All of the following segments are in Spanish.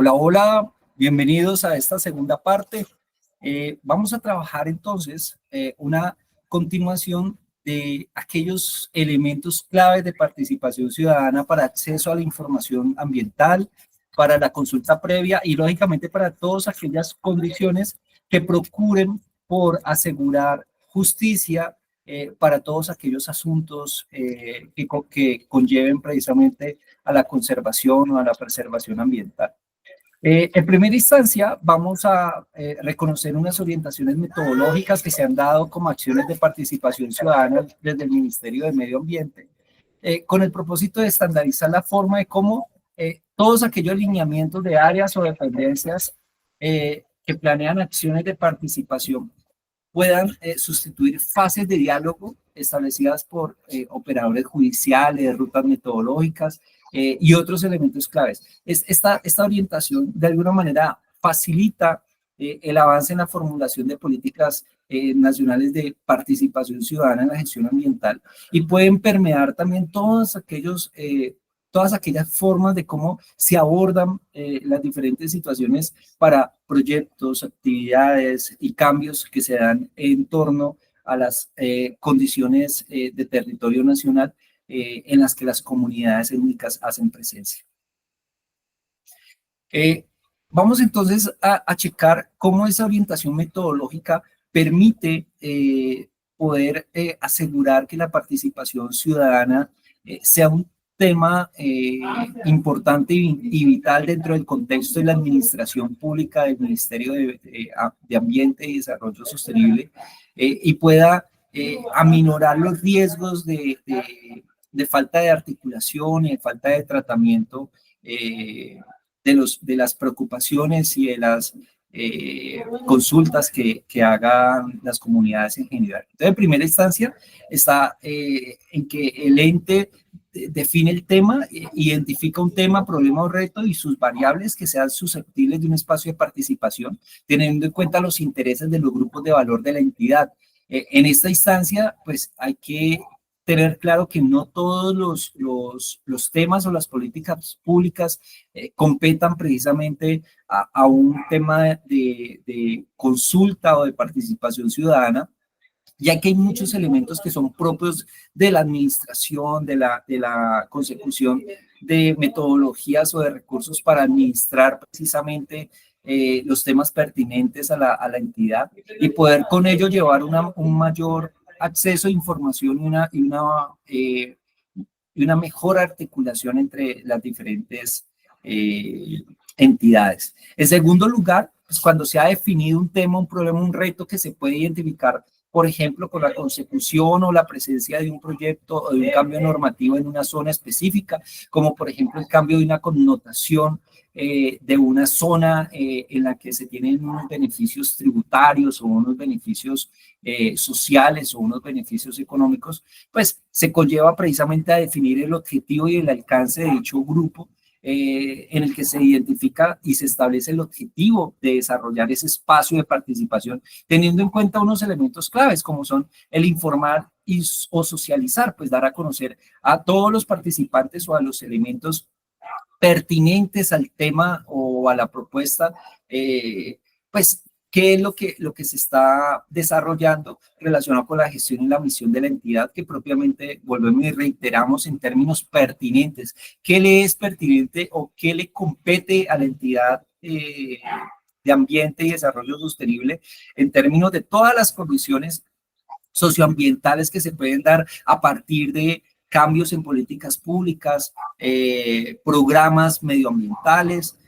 Hola, hola, bienvenidos a esta segunda parte. Vamos a trabajar entonces una continuación de aquellos elementos claves de participación ciudadana para acceso a la información ambiental, para la consulta previa y lógicamente para todas aquellas condiciones que procuren por asegurar justicia para todos aquellos asuntos que conlleven precisamente a la conservación o a la preservación ambiental. En primera instancia, vamos a reconocer unas orientaciones metodológicas que se han dado como acciones de participación ciudadana desde el Ministerio de Medio Ambiente, con el propósito de estandarizar la forma de cómo todos aquellos lineamientos de áreas o dependencias que planean acciones de participación puedan sustituir fases de diálogo establecidas por operadores judiciales, rutas metodológicas y otros elementos claves. Esta orientación de alguna manera facilita el avance en la formulación de políticas nacionales de participación ciudadana en la gestión ambiental y pueden permear también todas aquellas formas de cómo se abordan las diferentes situaciones para proyectos, actividades y cambios que se dan en torno a las condiciones de territorio nacional en las que las comunidades étnicas hacen presencia. Vamos entonces a checar cómo esa orientación metodológica permite poder asegurar que la participación ciudadana sea un tema importante y vital dentro del contexto de la administración pública del Ministerio de Ambiente y Desarrollo Sostenible y pueda aminorar los riesgos de falta de articulación y de falta de tratamiento de las preocupaciones y de las consultas que hagan las comunidades en general. Entonces, en primera instancia, está en que el ente define el tema, identifica un tema, problema o reto y sus variables que sean susceptibles de un espacio de participación, teniendo en cuenta los intereses de los grupos de valor de la entidad. En esta instancia, pues hay que tener claro que no todos los temas o las políticas públicas competan precisamente a un tema de consulta o de participación ciudadana, ya que hay muchos elementos que son propios de la administración, de la consecución de metodologías o de recursos para administrar precisamente los temas pertinentes a la entidad y poder con ello llevar un mayor acceso a información y una mejor articulación entre las diferentes entidades. En segundo lugar, pues cuando se ha definido un tema, un problema, un reto que se puede identificar, por ejemplo, con la consecución o la presencia de un proyecto o de un cambio normativo en una zona específica, como por ejemplo el cambio de una connotación de una zona en la que se tienen unos beneficios tributarios o unos beneficios sociales o unos beneficios económicos, pues se conlleva precisamente a definir el objetivo y el alcance de dicho grupo en el que se identifica y se establece el objetivo de desarrollar ese espacio de participación, teniendo en cuenta unos elementos claves como son el informar o socializar, pues dar a conocer a todos los participantes o a los elementos pertinentes al tema o a la propuesta, pues qué es lo que se está desarrollando relacionado con la gestión y la misión de la entidad, que propiamente volvemos y reiteramos en términos pertinentes. ¿Qué le es pertinente o qué le compete a la entidad de ambiente y desarrollo sostenible en términos de todas las condiciones socioambientales que se pueden dar a partir de cambios en políticas públicas, programas medioambientales,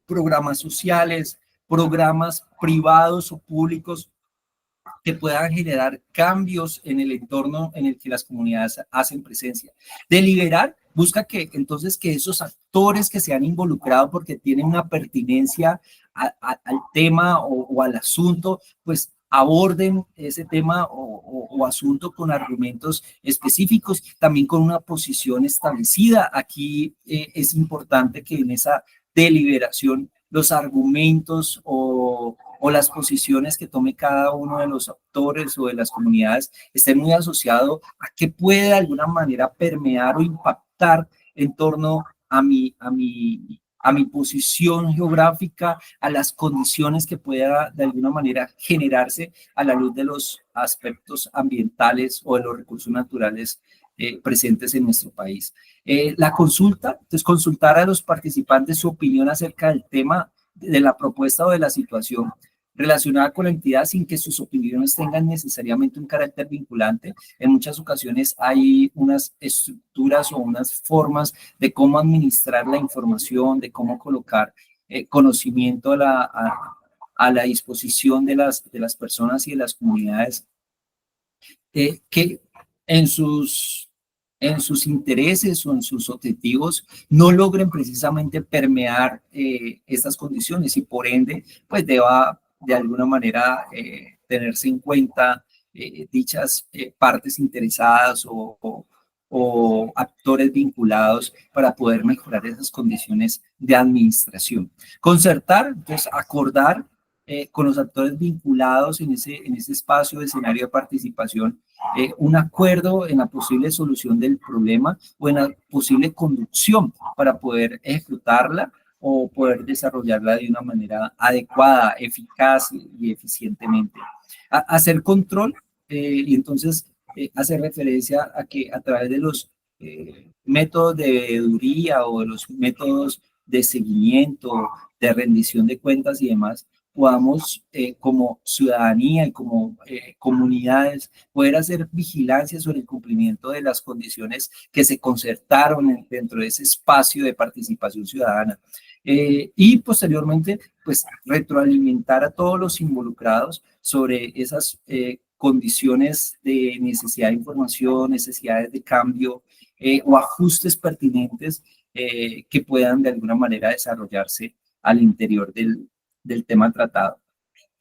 programas sociales, programas privados o públicos que puedan generar cambios en el entorno en el que las comunidades hacen presencia. Deliberar busca que entonces que esos actores que se han involucrado porque tienen una pertinencia al tema o al asunto, pues aborden ese tema o asunto con argumentos específicos, también con una posición establecida. Aquí es importante que en esa deliberación los argumentos o las posiciones que tome cada uno de los actores o de las comunidades estén muy asociados a qué puede de alguna manera permear o impactar en torno a mi a mi posición geográfica, a las condiciones que pueda de alguna manera generarse a la luz de los aspectos ambientales o de los recursos naturales presentes en nuestro país. La consulta, entonces consultar a los participantes su opinión acerca del tema, de la propuesta o de la situación relacionada con la entidad sin que sus opiniones tengan necesariamente un carácter vinculante. En muchas ocasiones hay unas estructuras o unas formas de cómo administrar la información, de cómo colocar conocimiento a la disposición de las personas y de las comunidades que en sus intereses o en sus objetivos no logren precisamente permear estas condiciones y por ende pues deba de alguna manera tenerse en cuenta dichas partes interesadas o actores vinculados para poder mejorar esas condiciones de administración. Concertar, entonces acordar con los actores vinculados en ese espacio de escenario de participación un acuerdo en la posible solución del problema o en la posible conducción para poder ejecutarla o poder desarrollarla de una manera adecuada, eficaz y eficientemente. Hacer control y entonces hace referencia a que a través de los métodos de veeduría o de los métodos de seguimiento, de rendición de cuentas y demás, podamos como ciudadanía y como comunidades poder hacer vigilancia sobre el cumplimiento de las condiciones que se concertaron dentro de ese espacio de participación ciudadana. Y posteriormente, pues retroalimentar a todos los involucrados sobre esas condiciones de necesidad de información, necesidades de cambio o ajustes pertinentes que puedan de alguna manera desarrollarse al interior del tema tratado.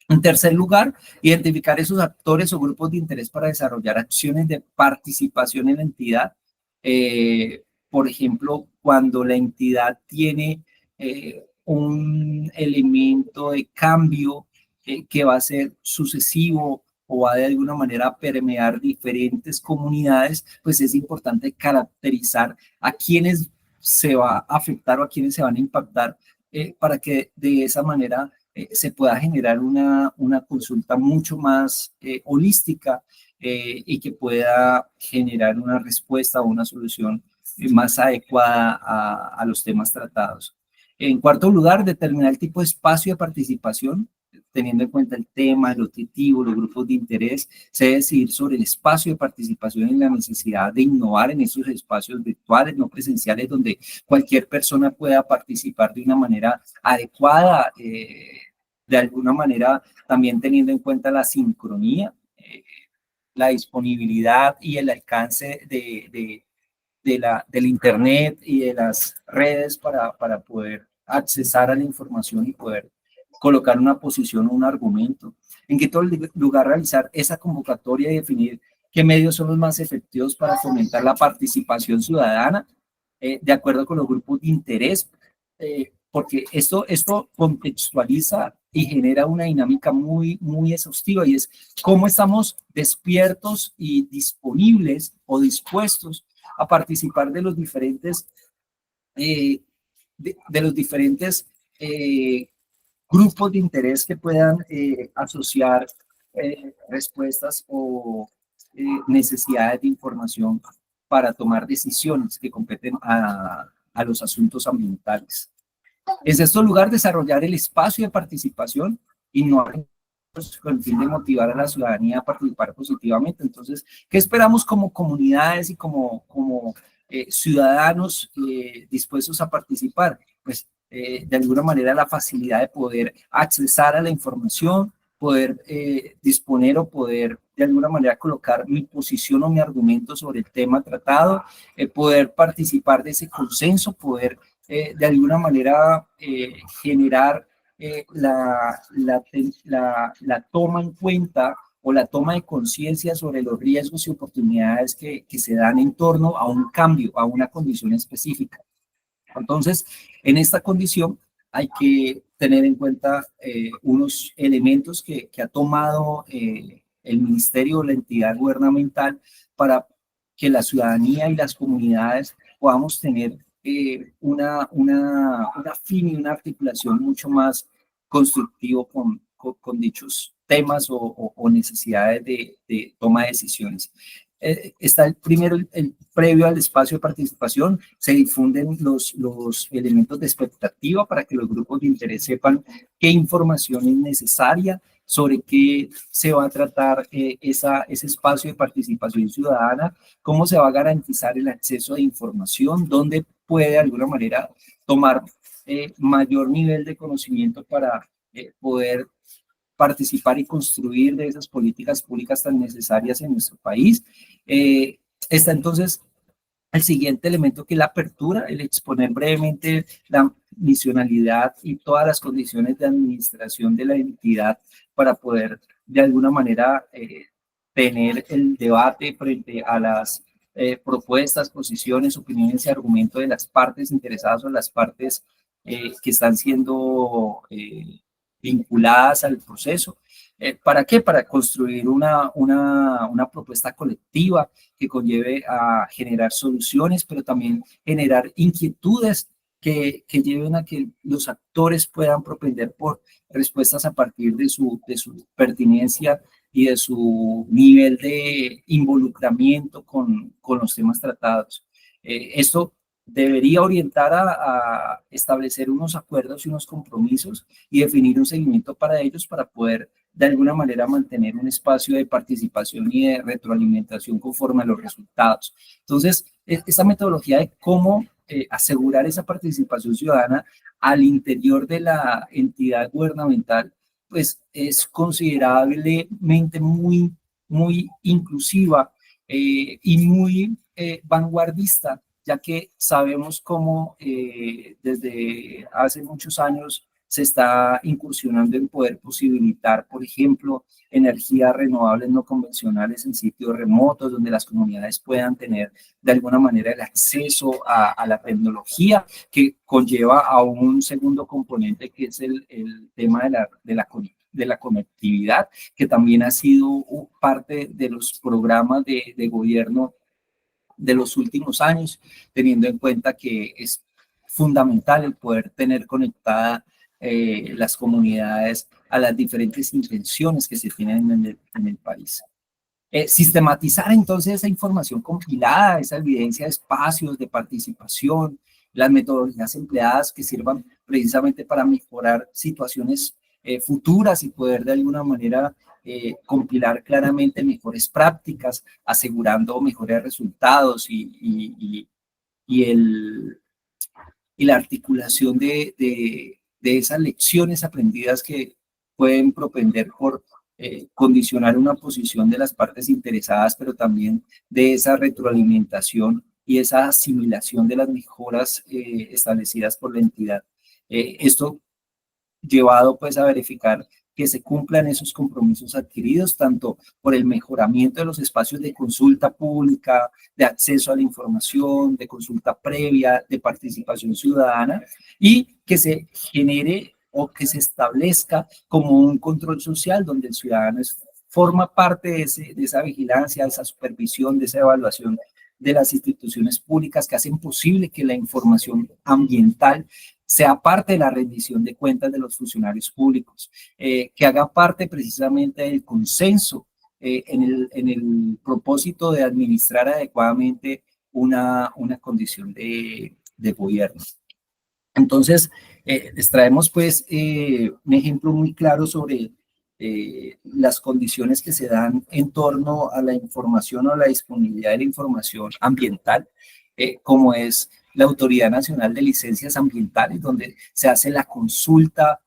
En tercer lugar, identificar esos actores o grupos de interés para desarrollar acciones de participación en la entidad. Por ejemplo, cuando la entidad tiene un elemento de cambio que va a ser sucesivo o va de alguna manera a permear diferentes comunidades, pues es importante caracterizar a quienes se va a afectar o a quienes se van a impactar para que de esa manera se pueda generar una consulta mucho más holística y que pueda generar una respuesta o una solución más adecuada a los temas tratados. En cuarto lugar, determinar el tipo de espacio de participación, teniendo en cuenta el tema, el objetivo, los grupos de interés. Se debe decidir sobre el espacio de participación y la necesidad de innovar en esos espacios virtuales, no presenciales, donde cualquier persona pueda participar de una manera adecuada, de alguna manera también teniendo en cuenta la sincronía, la disponibilidad y el alcance del Internet y de las redes para poder accesar a la información y poder colocar una posición o un argumento. En qué todo lugar realizar esa convocatoria y definir qué medios son los más efectivos para fomentar la participación ciudadana de acuerdo con los grupos de interés, porque esto contextualiza y genera una dinámica muy, muy exhaustiva y es cómo estamos despiertos y disponibles o dispuestos a participar de los diferentes grupos de interés que puedan asociar respuestas o necesidades de información para tomar decisiones que competen a los asuntos ambientales. En sexto lugar, desarrollar el espacio de participación y no con el fin de motivar a la ciudadanía a participar positivamente. Entonces, ¿qué esperamos como comunidades y como ciudadanos dispuestos a participar? Pues, de alguna manera, la facilidad de poder accesar a la información, poder disponer o poder, de alguna manera, colocar mi posición o mi argumento sobre el tema tratado, poder participar de ese consenso, poder, de alguna manera, generar la toma en cuenta o la toma de conciencia sobre los riesgos y oportunidades que se dan en torno a un cambio, a una condición específica. Entonces, en esta condición hay que tener en cuenta unos elementos que ha tomado el ministerio o la entidad gubernamental para que la ciudadanía y las comunidades podamos tener una fin y una articulación mucho más constructivo con dichos temas o necesidades de toma de decisiones. Está el previo al espacio de participación, se difunden los elementos de expectativa para que los grupos de interés sepan qué información es necesaria, sobre qué se va a tratar ese espacio de participación ciudadana, cómo se va a garantizar el acceso a información, dónde puede de alguna manera tomar mayor nivel de conocimiento para poder participar y construir de esas políticas públicas tan necesarias en nuestro país. Está entonces el siguiente elemento, que es la apertura, el exponer brevemente la misionalidad y todas las condiciones de administración de la entidad para poder de alguna manera tener el debate frente a las propuestas, posiciones, opiniones y argumentos de las partes interesadas o las partes que están siendo vinculadas al proceso. ¿Para qué? Para construir una propuesta colectiva que conlleve a generar soluciones, pero también generar inquietudes que lleven a que los actores puedan propender por respuestas a partir de su pertinencia y de su nivel de involucramiento con los temas tratados. Esto debería orientar a establecer unos acuerdos y unos compromisos y definir un seguimiento para ellos, para poder de alguna manera mantener un espacio de participación y de retroalimentación conforme a los resultados. Entonces, esta metodología de cómo asegurar esa participación ciudadana al interior de la entidad gubernamental, pues es considerablemente muy inclusiva y muy vanguardista, ya que sabemos cómo desde hace muchos años se está incursionando en poder posibilitar, por ejemplo, energías renovables no convencionales en sitios remotos, donde las comunidades puedan tener de alguna manera el acceso a la tecnología, que conlleva a un segundo componente, que es el tema de la conectividad, que también ha sido parte de los programas de gobierno de los últimos años, teniendo en cuenta que es fundamental el poder tener conectada las comunidades a las diferentes intenciones que se tienen en el país. Sistematizar entonces esa información compilada, esa evidencia de espacios de participación, las metodologías empleadas que sirvan precisamente para mejorar situaciones futuras y poder de alguna manera compilar claramente mejores prácticas, asegurando mejores resultados y la articulación de esas lecciones aprendidas que pueden propender por condicionar una posición de las partes interesadas, pero también de esa retroalimentación y esa asimilación de las mejoras establecidas por la entidad. Esto llevado pues a verificar que se cumplan esos compromisos adquiridos, tanto por el mejoramiento de los espacios de consulta pública, de acceso a la información, de consulta previa, de participación ciudadana, y que se genere o que se establezca como un control social donde el ciudadano forma parte de esa vigilancia, de esa supervisión, de esa evaluación de las instituciones públicas que hacen posible que la información ambiental sea parte de la rendición de cuentas de los funcionarios públicos, que haga parte precisamente del consenso en el propósito de administrar adecuadamente una condición de gobierno. Entonces, les traemos pues un ejemplo muy claro sobre las condiciones que se dan en torno a la información o la disponibilidad de la información ambiental, como es la Autoridad Nacional de Licencias Ambientales, donde se hace la consulta,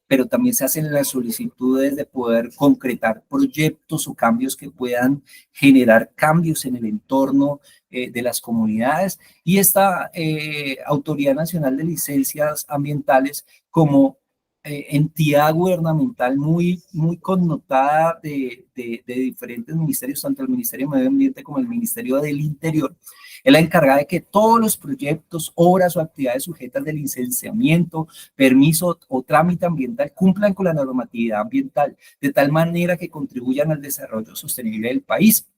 pero también se hacen las solicitudes de poder concretar proyectos o cambios que puedan generar cambios en el entorno de las comunidades. Y esta Autoridad Nacional de Licencias Ambientales, como entidad gubernamental muy connotada de diferentes ministerios, tanto el Ministerio de Medio Ambiente como el Ministerio del Interior, es la encargada de que todos los proyectos, obras o actividades sujetas de licenciamiento, permiso o trámite ambiental cumplan con la normatividad ambiental, de tal manera que contribuyan al desarrollo sostenible del país.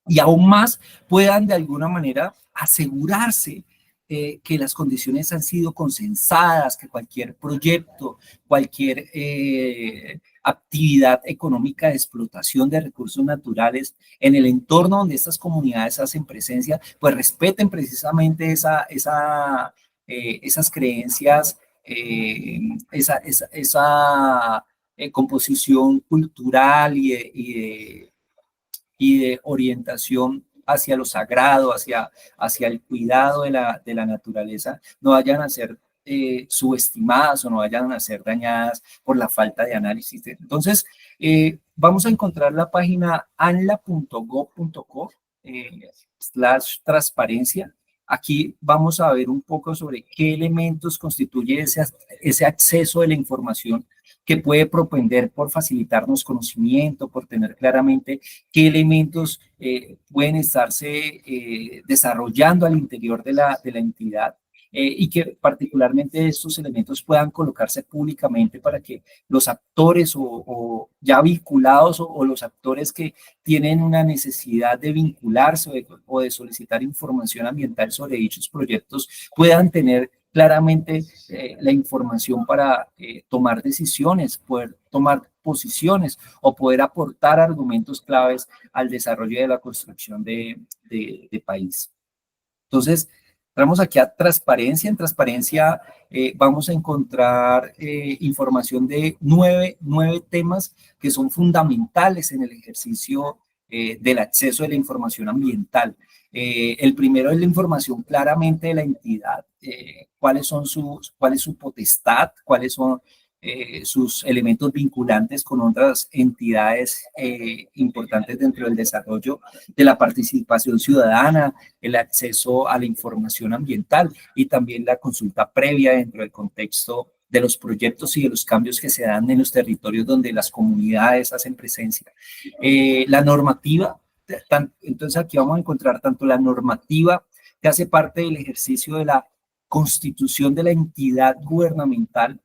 Y aún más puedan de alguna manera asegurarse que las condiciones han sido consensadas, que cualquier proyecto, cualquier actividad económica de explotación de recursos naturales en el entorno donde estas comunidades hacen presencia, pues respeten precisamente esas creencias, esa composición cultural y de orientación hacia lo sagrado, hacia el cuidado de la naturaleza, no vayan a ser subestimadas o no vayan a ser dañadas por la falta de análisis. Entonces, vamos a encontrar la página anla.gov.co /transparencia. Aquí vamos a ver un poco sobre qué elementos constituye ese acceso de la información que puede propender por facilitarnos conocimiento, por tener claramente qué elementos pueden estarse desarrollando al interior de la entidad, y que particularmente estos elementos puedan colocarse públicamente para que los actores o ya vinculados o los actores que tienen una necesidad de vincularse o de solicitar información ambiental sobre dichos proyectos puedan tener claramente la información para tomar decisiones, poder tomar posiciones o poder aportar argumentos claves al desarrollo de la construcción de país. Entonces, entramos aquí a transparencia. En transparencia vamos a encontrar información de nueve temas que son fundamentales en el ejercicio del acceso a la información ambiental. El primero es la información claramente de la entidad, cuál es su potestad, cuáles son sus elementos vinculantes con otras entidades importantes dentro del desarrollo de la participación ciudadana, el acceso a la información ambiental y también la consulta previa dentro del contexto de los proyectos y de los cambios que se dan en los territorios donde las comunidades hacen presencia. La normativa, entonces aquí vamos a encontrar tanto la normativa que hace parte del ejercicio de la constitución de la entidad gubernamental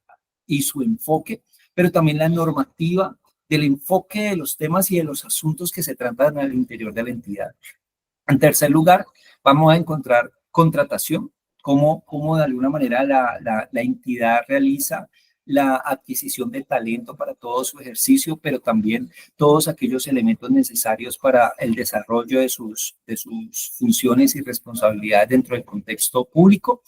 y su enfoque, pero también la normativa del enfoque de los temas y de los asuntos que se tratan al interior de la entidad. En tercer lugar, vamos a encontrar contratación, cómo de alguna manera la entidad realiza la adquisición de talento para todo su ejercicio, pero también todos aquellos elementos necesarios para el desarrollo de sus funciones y responsabilidades dentro del contexto público.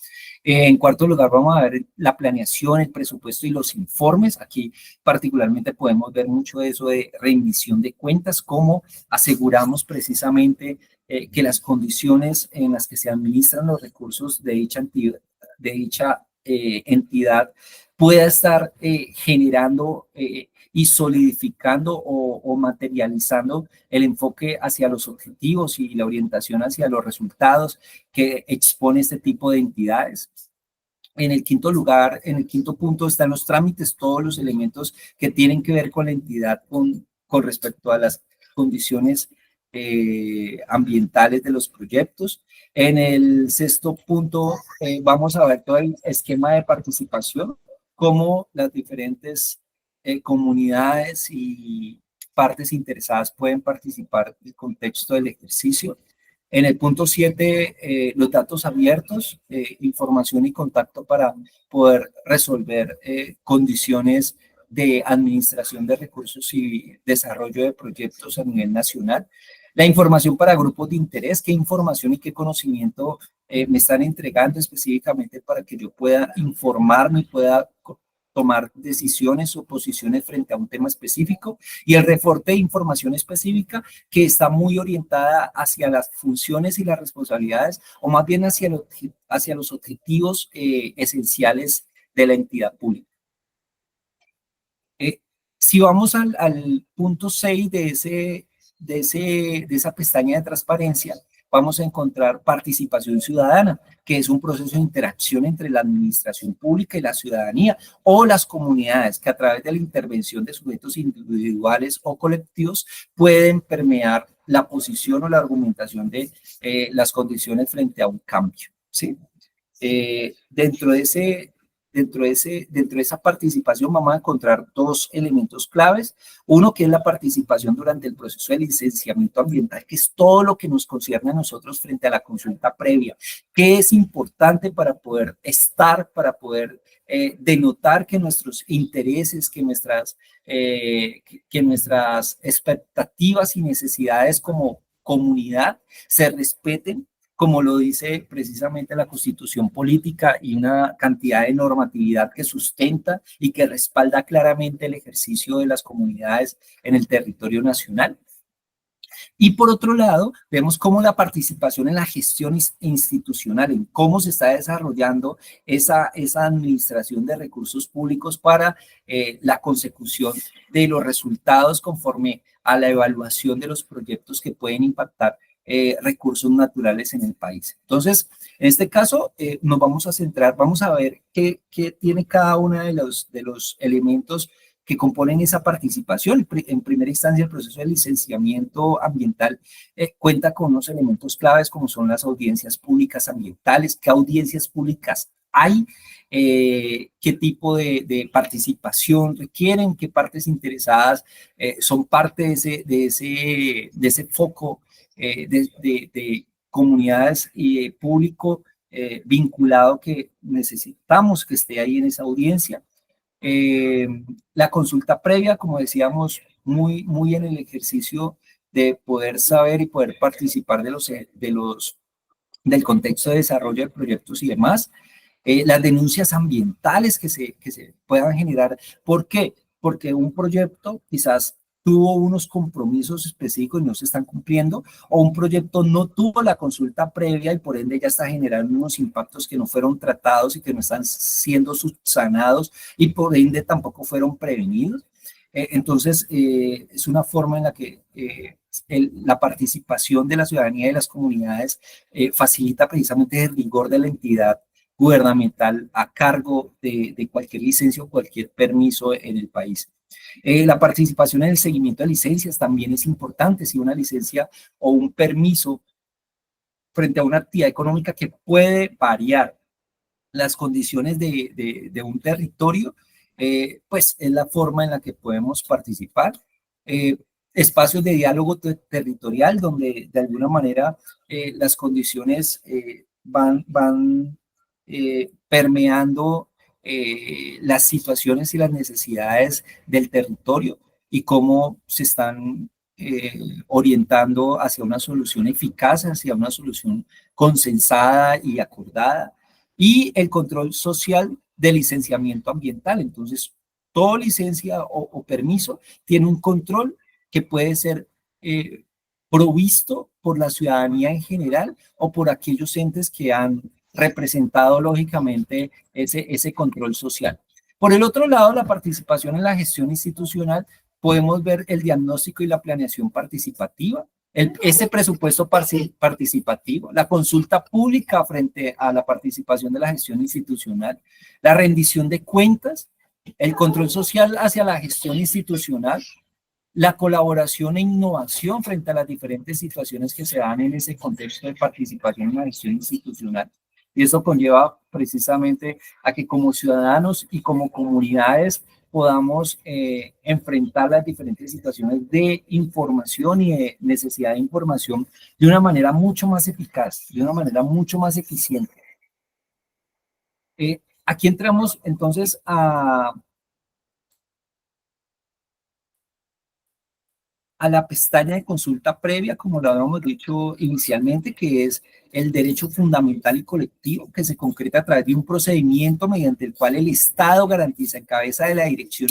En cuarto lugar, vamos a ver la planeación, el presupuesto y los informes. Aquí particularmente podemos ver mucho de eso de rendición de cuentas, cómo aseguramos precisamente que las condiciones en las que se administran los recursos de dicha entidad pueda estar generando y solidificando o materializando el enfoque hacia los objetivos y la orientación hacia los resultados que expone este tipo de entidades. En el quinto lugar, en el quinto punto están los trámites, todos los elementos que tienen que ver con la entidad con respecto a las condiciones ambientales de los proyectos. En el sexto punto vamos a ver todo el esquema de participación, cómo las diferentes comunidades y partes interesadas pueden participar en el contexto del ejercicio. En el punto 7, los datos abiertos, información y contacto para poder resolver condiciones de administración de recursos y desarrollo de proyectos a nivel nacional. La información para grupos de interés, qué información y qué conocimiento me están entregando específicamente para que yo pueda informarme y pueda tomar decisiones o posiciones frente a un tema específico, y el reporte de información específica que está muy orientada hacia las funciones y las responsabilidades, o más bien hacia los objetivos esenciales de la entidad pública. Si vamos al punto 6 de esa pestaña de transparencia, vamos a encontrar participación ciudadana, que es un proceso de interacción entre la administración pública y la ciudadanía o las comunidades que a través de la intervención de sujetos individuales o colectivos pueden permear la posición o la argumentación de las condiciones frente a un cambio, ¿sí? Dentro de dentro de esa participación vamos a encontrar dos elementos claves. Uno, que es la participación durante el proceso de licenciamiento ambiental, que es todo lo que nos concierne a nosotros frente a la consulta previa, que es importante para poder para poder denotar que nuestros intereses, que nuestras expectativas y necesidades como comunidad se respeten, como lo dice precisamente la Constitución Política y una cantidad de normatividad que sustenta y que respalda claramente el ejercicio de las comunidades en el territorio nacional. Y por otro lado, vemos cómo la participación en la gestión institucional, en cómo se está desarrollando esa administración de recursos públicos para la consecución de los resultados conforme a la evaluación de los proyectos que pueden impactar recursos naturales en el país. Entonces, en este caso, nos vamos a centrar, vamos a ver qué tiene cada uno de los elementos que componen esa participación. En primera instancia, el proceso de licenciamiento ambiental cuenta con unos elementos claves como son las audiencias públicas ambientales, qué audiencias públicas hay, qué tipo de participación requieren, qué partes interesadas son parte de ese foco de comunidades y público vinculado que necesitamos que esté ahí en esa audiencia. La consulta previa, como decíamos, muy en el ejercicio de poder saber y poder participar del contexto de desarrollo de proyectos y demás. Las denuncias ambientales que se puedan generar. ¿Por qué? Porque un proyecto quizás tuvo unos compromisos específicos y no se están cumpliendo, o un proyecto no tuvo la consulta previa y por ende ya está generando unos impactos que no fueron tratados y que no están siendo subsanados y por ende tampoco fueron prevenidos. Entonces, es una forma en la que la participación de la ciudadanía y de las comunidades facilita precisamente el rigor de la entidad gubernamental a cargo de cualquier licencia o cualquier permiso en el país. La participación en el seguimiento de licencias también es importante. Si una licencia o un permiso frente a una actividad económica que puede variar las condiciones de un territorio, pues es la forma en la que podemos participar. Espacios de diálogo territorial donde de alguna manera las condiciones van permeando las situaciones y las necesidades del territorio y cómo se están orientando hacia una solución eficaz, hacia una solución consensada y acordada, y el control social de licenciamiento ambiental. Entonces, toda licencia o permiso tiene un control que puede ser provisto por la ciudadanía en general o por aquellos entes que han representado lógicamente ese control social. Por el otro lado, la participación en la gestión institucional, podemos ver el diagnóstico y la planeación participativa, ese presupuesto participativo, la consulta pública frente a la participación de la gestión institucional, la rendición de cuentas, el control social hacia la gestión institucional, la colaboración e innovación frente a las diferentes situaciones que se dan en ese contexto de participación en la gestión institucional. Y eso conlleva precisamente a que como ciudadanos y como comunidades podamos enfrentar las diferentes situaciones de información y de necesidad de información de una manera mucho más eficaz, de una manera mucho más eficiente. Aquí entramos entonces a la pestaña de consulta previa, como lo habíamos dicho inicialmente, que es el derecho fundamental y colectivo que se concreta a través de un procedimiento mediante el cual el Estado garantiza en cabeza de la Dirección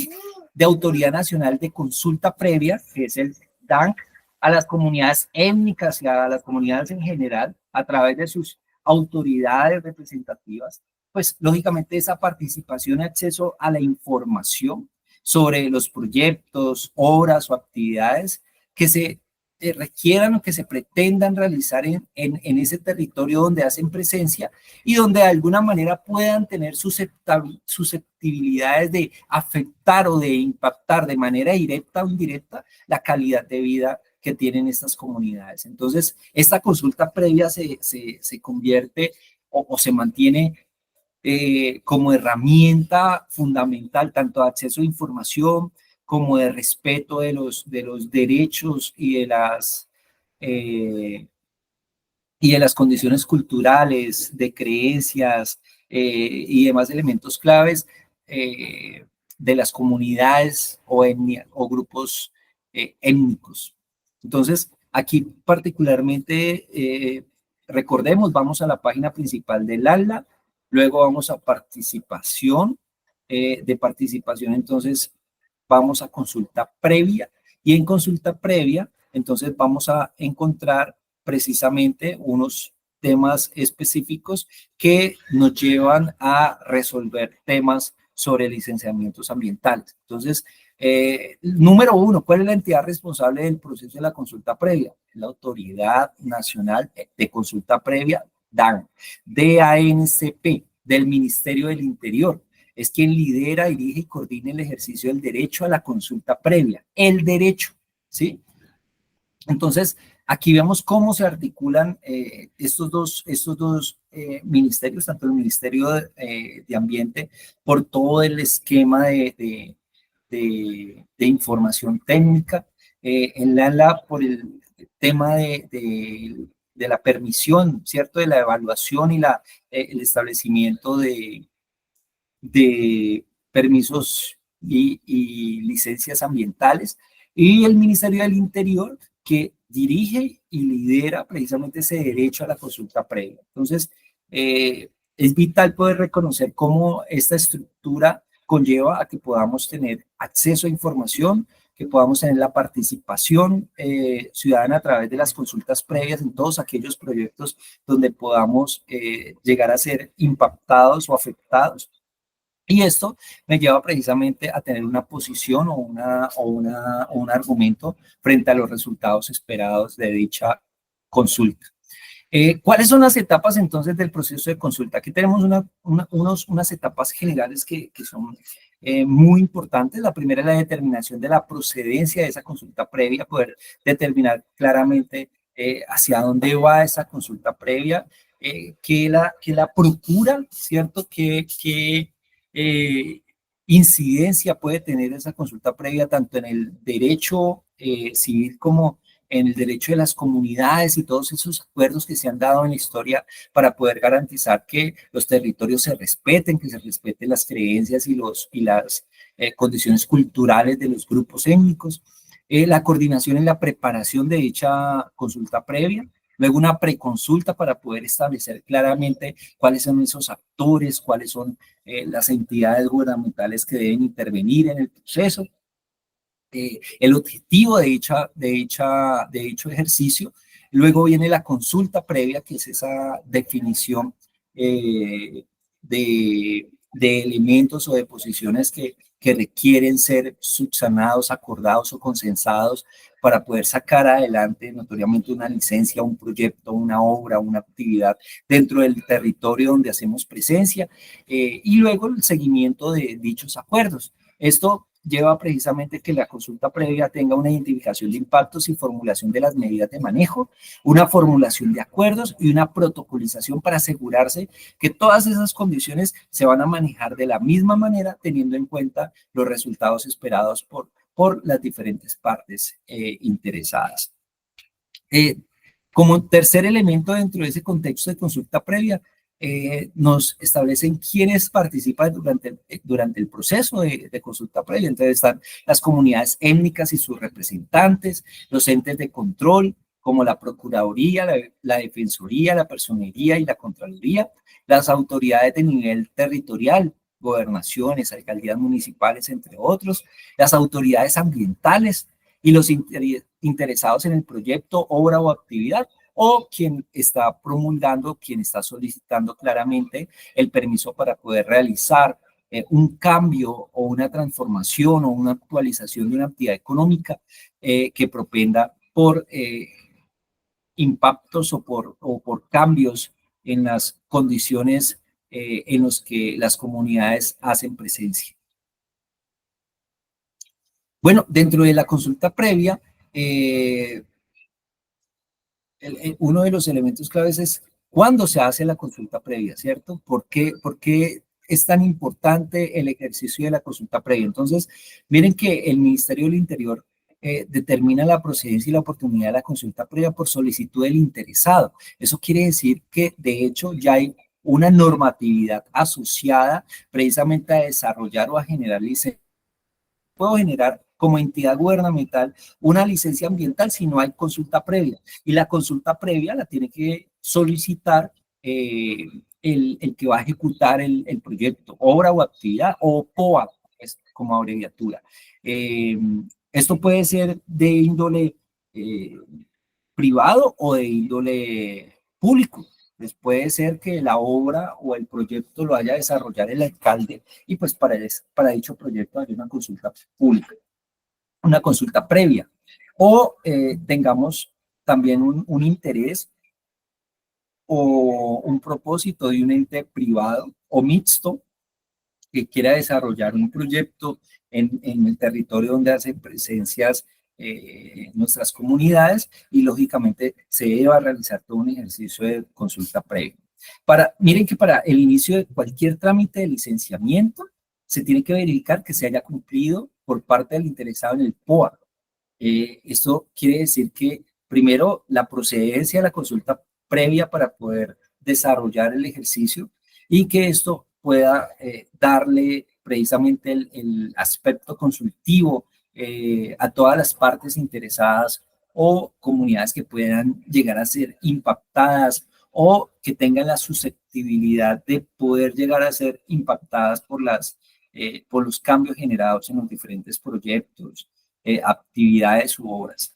de Autoridad Nacional de Consulta Previa, que es el DANC, a las comunidades étnicas y a las comunidades en general, a través de sus autoridades representativas, pues lógicamente esa participación y acceso a la información sobre los proyectos, obras o actividades que se requieran o que se pretendan realizar en ese territorio donde hacen presencia y donde de alguna manera puedan tener susceptibilidades de afectar o de impactar de manera directa o indirecta la calidad de vida que tienen estas comunidades. Entonces, esta consulta previa se convierte o se mantiene como herramienta fundamental tanto de acceso a información como de respeto de los derechos eh, y de las condiciones culturales, de creencias y demás elementos claves de las comunidades o, o grupos étnicos. Entonces, aquí particularmente, recordemos, vamos a la página principal del ALA, luego vamos a participación, de participación entonces vamos a consulta previa y en consulta previa entonces vamos a encontrar precisamente unos temas específicos que nos llevan a resolver temas sobre licenciamientos ambientales. Entonces, número uno, ¿cuál es la entidad responsable del proceso de la consulta previa? La Autoridad Nacional de Consulta Previa, DAN, DANCP, del Ministerio del Interior. Es quien lidera, dirige y coordina el ejercicio del derecho a la consulta previa. El derecho, ¿sí? Entonces, aquí vemos cómo se articulan estos dos ministerios, tanto el Ministerio de Ambiente, por todo el esquema de información técnica, en la por el tema de la permisión, ¿cierto? De la evaluación y el establecimiento de permisos y licencias ambientales, y el Ministerio del Interior, que dirige y lidera precisamente ese derecho a la consulta previa. Entonces, es vital poder reconocer cómo esta estructura conlleva a que podamos tener acceso a información, que podamos tener la participación ciudadana a través de las consultas previas en todos aquellos proyectos donde podamos llegar a ser impactados o afectados. Y esto me lleva precisamente a tener una posición o un argumento frente a los resultados esperados de dicha consulta. ¿Cuáles son las etapas entonces del proceso de consulta? Aquí tenemos unas etapas generales que son muy importantes. La primera es la determinación de la procedencia de esa consulta previa, poder determinar claramente hacia dónde va esa consulta previa, que la procura, ¿cierto? Que incidencia puede tener esa consulta previa tanto en el derecho civil como en el derecho de las comunidades y todos esos acuerdos que se han dado en la historia para poder garantizar que los territorios se respeten, que se respeten las creencias y las condiciones culturales de los grupos étnicos, la coordinación en la preparación de dicha consulta previa, luego una preconsulta para poder establecer claramente cuáles son esos actores, cuáles son las entidades gubernamentales que deben intervenir en el proceso, el objetivo de dicho ejercicio. Luego viene la consulta previa, que es esa definición de elementos o de posiciones que requieren ser subsanados, acordados o consensados para poder sacar adelante notoriamente una licencia, un proyecto, una obra, una actividad dentro del territorio donde hacemos presencia, y luego el seguimiento de dichos acuerdos. Esto lleva precisamente que la consulta previa tenga una identificación de impactos y formulación de las medidas de manejo, una formulación de acuerdos y una protocolización para asegurarse que todas esas condiciones se van a manejar de la misma manera, teniendo en cuenta los resultados esperados por las diferentes partes interesadas. Como tercer elemento dentro de ese contexto de consulta previa, nos establecen quiénes participan durante el proceso de consulta previa. Entonces están las comunidades étnicas y sus representantes, los entes de control, como la Procuraduría, la Defensoría, la Personería y la Contraloría, las autoridades de nivel territorial, gobernaciones, alcaldías municipales, entre otros, las autoridades ambientales y los interesados en el proyecto, obra o actividad, o quien está promulgando, quien está solicitando claramente el permiso para poder realizar un cambio o una transformación o una actualización de una actividad económica que propenda por impactos o por cambios en las condiciones en los que las comunidades hacen presencia. Bueno, dentro de la consulta previa, uno de los elementos claves es ¿Cuándo se hace la consulta previa, cierto? ¿Por qué es tan importante el ejercicio de la consulta previa? Entonces, miren que el Ministerio del Interior determina la procedencia y la oportunidad de la consulta previa por solicitud del interesado. Eso quiere decir que, de hecho, ya hay una normatividad asociada precisamente a desarrollar o a generar licencias. Puedo generar como entidad gubernamental una licencia ambiental si no hay consulta previa. Y la consulta previa la tiene que solicitar el que va a ejecutar el proyecto, obra o actividad, o POA, es como abreviatura. Esto puede ser de índole eh, privado o de índole público. Pues puede ser que la obra o el proyecto lo haya desarrollado el alcalde y pues para dicho proyecto hay una consulta pública, una consulta previa. O tengamos también un interés o un propósito de un ente privado o mixto que quiera desarrollar un proyecto en el territorio donde hacen presencias nuestras comunidades y lógicamente se debe realizar todo un ejercicio de consulta previa. Miren que para el inicio de cualquier trámite de licenciamiento se tiene que verificar que se haya cumplido por parte del interesado en el POA. Esto quiere decir que primero la procedencia de la consulta previa para poder desarrollar el ejercicio y que esto pueda darle precisamente el aspecto consultivo a todas las partes interesadas o comunidades que puedan llegar a ser impactadas o que tengan la susceptibilidad de poder llegar a ser impactadas por los cambios generados en los diferentes proyectos, actividades u obras.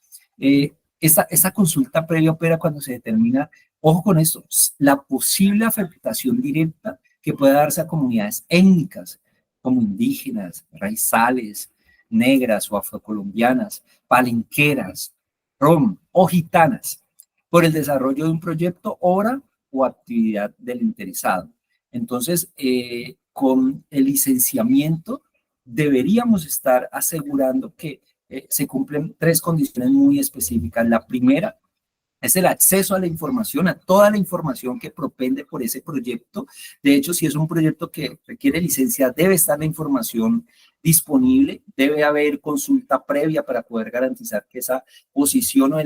Esta consulta previa opera cuando se determina, ojo con esto, la posible afectación directa que pueda darse a comunidades étnicas como indígenas, raizales, negras o afrocolombianas, palenqueras, rom o gitanas, por el desarrollo de un proyecto, obra o actividad del interesado. Entonces, con el licenciamiento deberíamos estar asegurando que se cumplen tres condiciones muy específicas. La primera es el acceso a la información, a toda la información que propende por ese proyecto. De hecho, si es un proyecto que requiere licencia, debe estar la información disponible, debe haber consulta previa para poder garantizar que esa posición o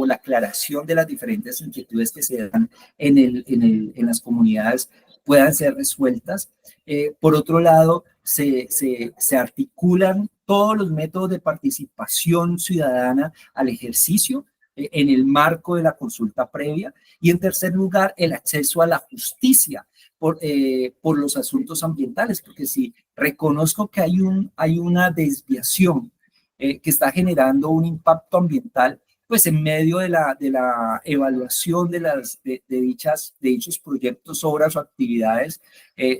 la aclaración de las diferentes inquietudes que se dan en las comunidades puedan ser resueltas. Por otro lado, se articulan todos los métodos de participación ciudadana al ejercicio en el marco de la consulta previa. Y en tercer lugar, el acceso a la justicia por los asuntos ambientales, porque si reconozco que hay una desviación que está generando un impacto ambiental, pues en medio de la evaluación de dichos proyectos, obras o actividades,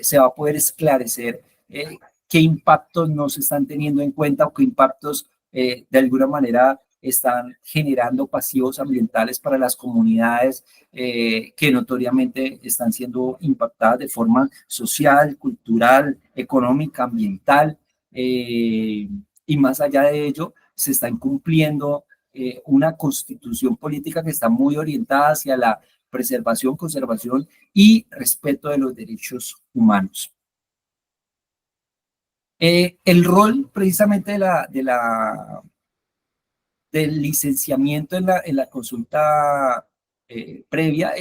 se va a poder esclarecer qué impactos no se están teniendo en cuenta o qué impactos de alguna manera están generando pasivos ambientales para las comunidades que notoriamente están siendo impactadas de forma social, cultural, económica, ambiental, y más allá de ello, se está incumpliendo una constitución política que está muy orientada hacia la preservación, conservación y respeto de los derechos humanos. El rol precisamente del licenciamiento en la consulta previa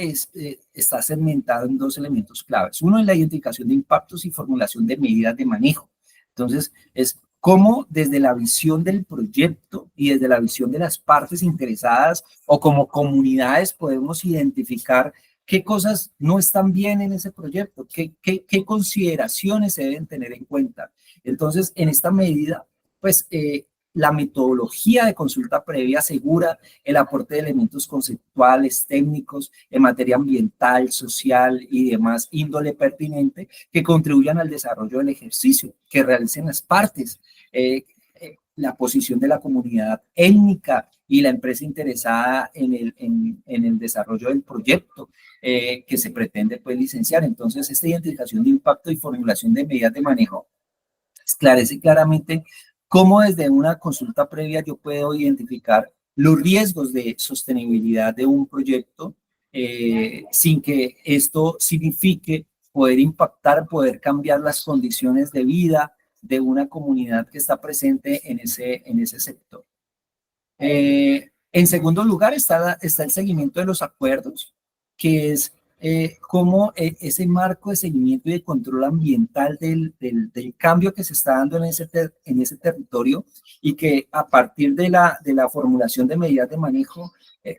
está segmentado en dos elementos claves. Uno es la identificación de impactos y formulación de medidas de manejo. Entonces, es cómo desde la visión del proyecto y desde la visión de las partes interesadas o como comunidades podemos identificar qué cosas no están bien en ese proyecto, qué consideraciones se deben tener en cuenta. Entonces, en esta medida, pues la metodología de consulta previa asegura el aporte de elementos conceptuales, técnicos, en materia ambiental, social y demás índole pertinente que contribuyan al desarrollo del ejercicio, que realicen las partes, la posición de la comunidad étnica y la empresa interesada en el desarrollo del proyecto que se pretende pues licenciar. Entonces, esta identificación de impacto y formulación de medidas de manejo esclarece claramente cómo desde una consulta previa yo puedo identificar los riesgos de sostenibilidad de un proyecto, sin que esto signifique poder impactar, poder cambiar las condiciones de vida de una comunidad que está presente en ese sector. En segundo lugar está el seguimiento de los acuerdos, que es cómo ese marco de seguimiento y de control ambiental del cambio que se está dando en ese territorio, y que a partir de la formulación de medidas de manejo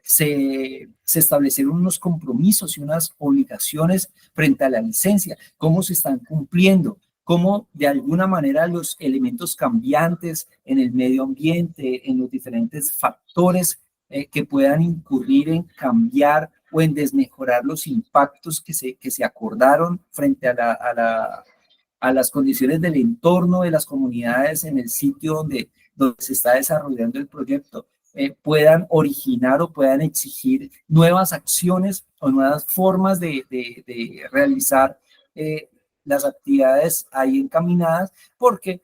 se establecieron unos compromisos y unas obligaciones frente a la licencia, cómo se están cumpliendo, cómo de alguna manera los elementos cambiantes en el medio ambiente, en los diferentes factores que puedan incurrir en cambiar o en desmejorar los impactos que se acordaron frente a las condiciones del entorno de las comunidades en el sitio donde se está desarrollando el proyecto, puedan originar o puedan exigir nuevas acciones o nuevas formas de realizar las actividades ahí encaminadas, porque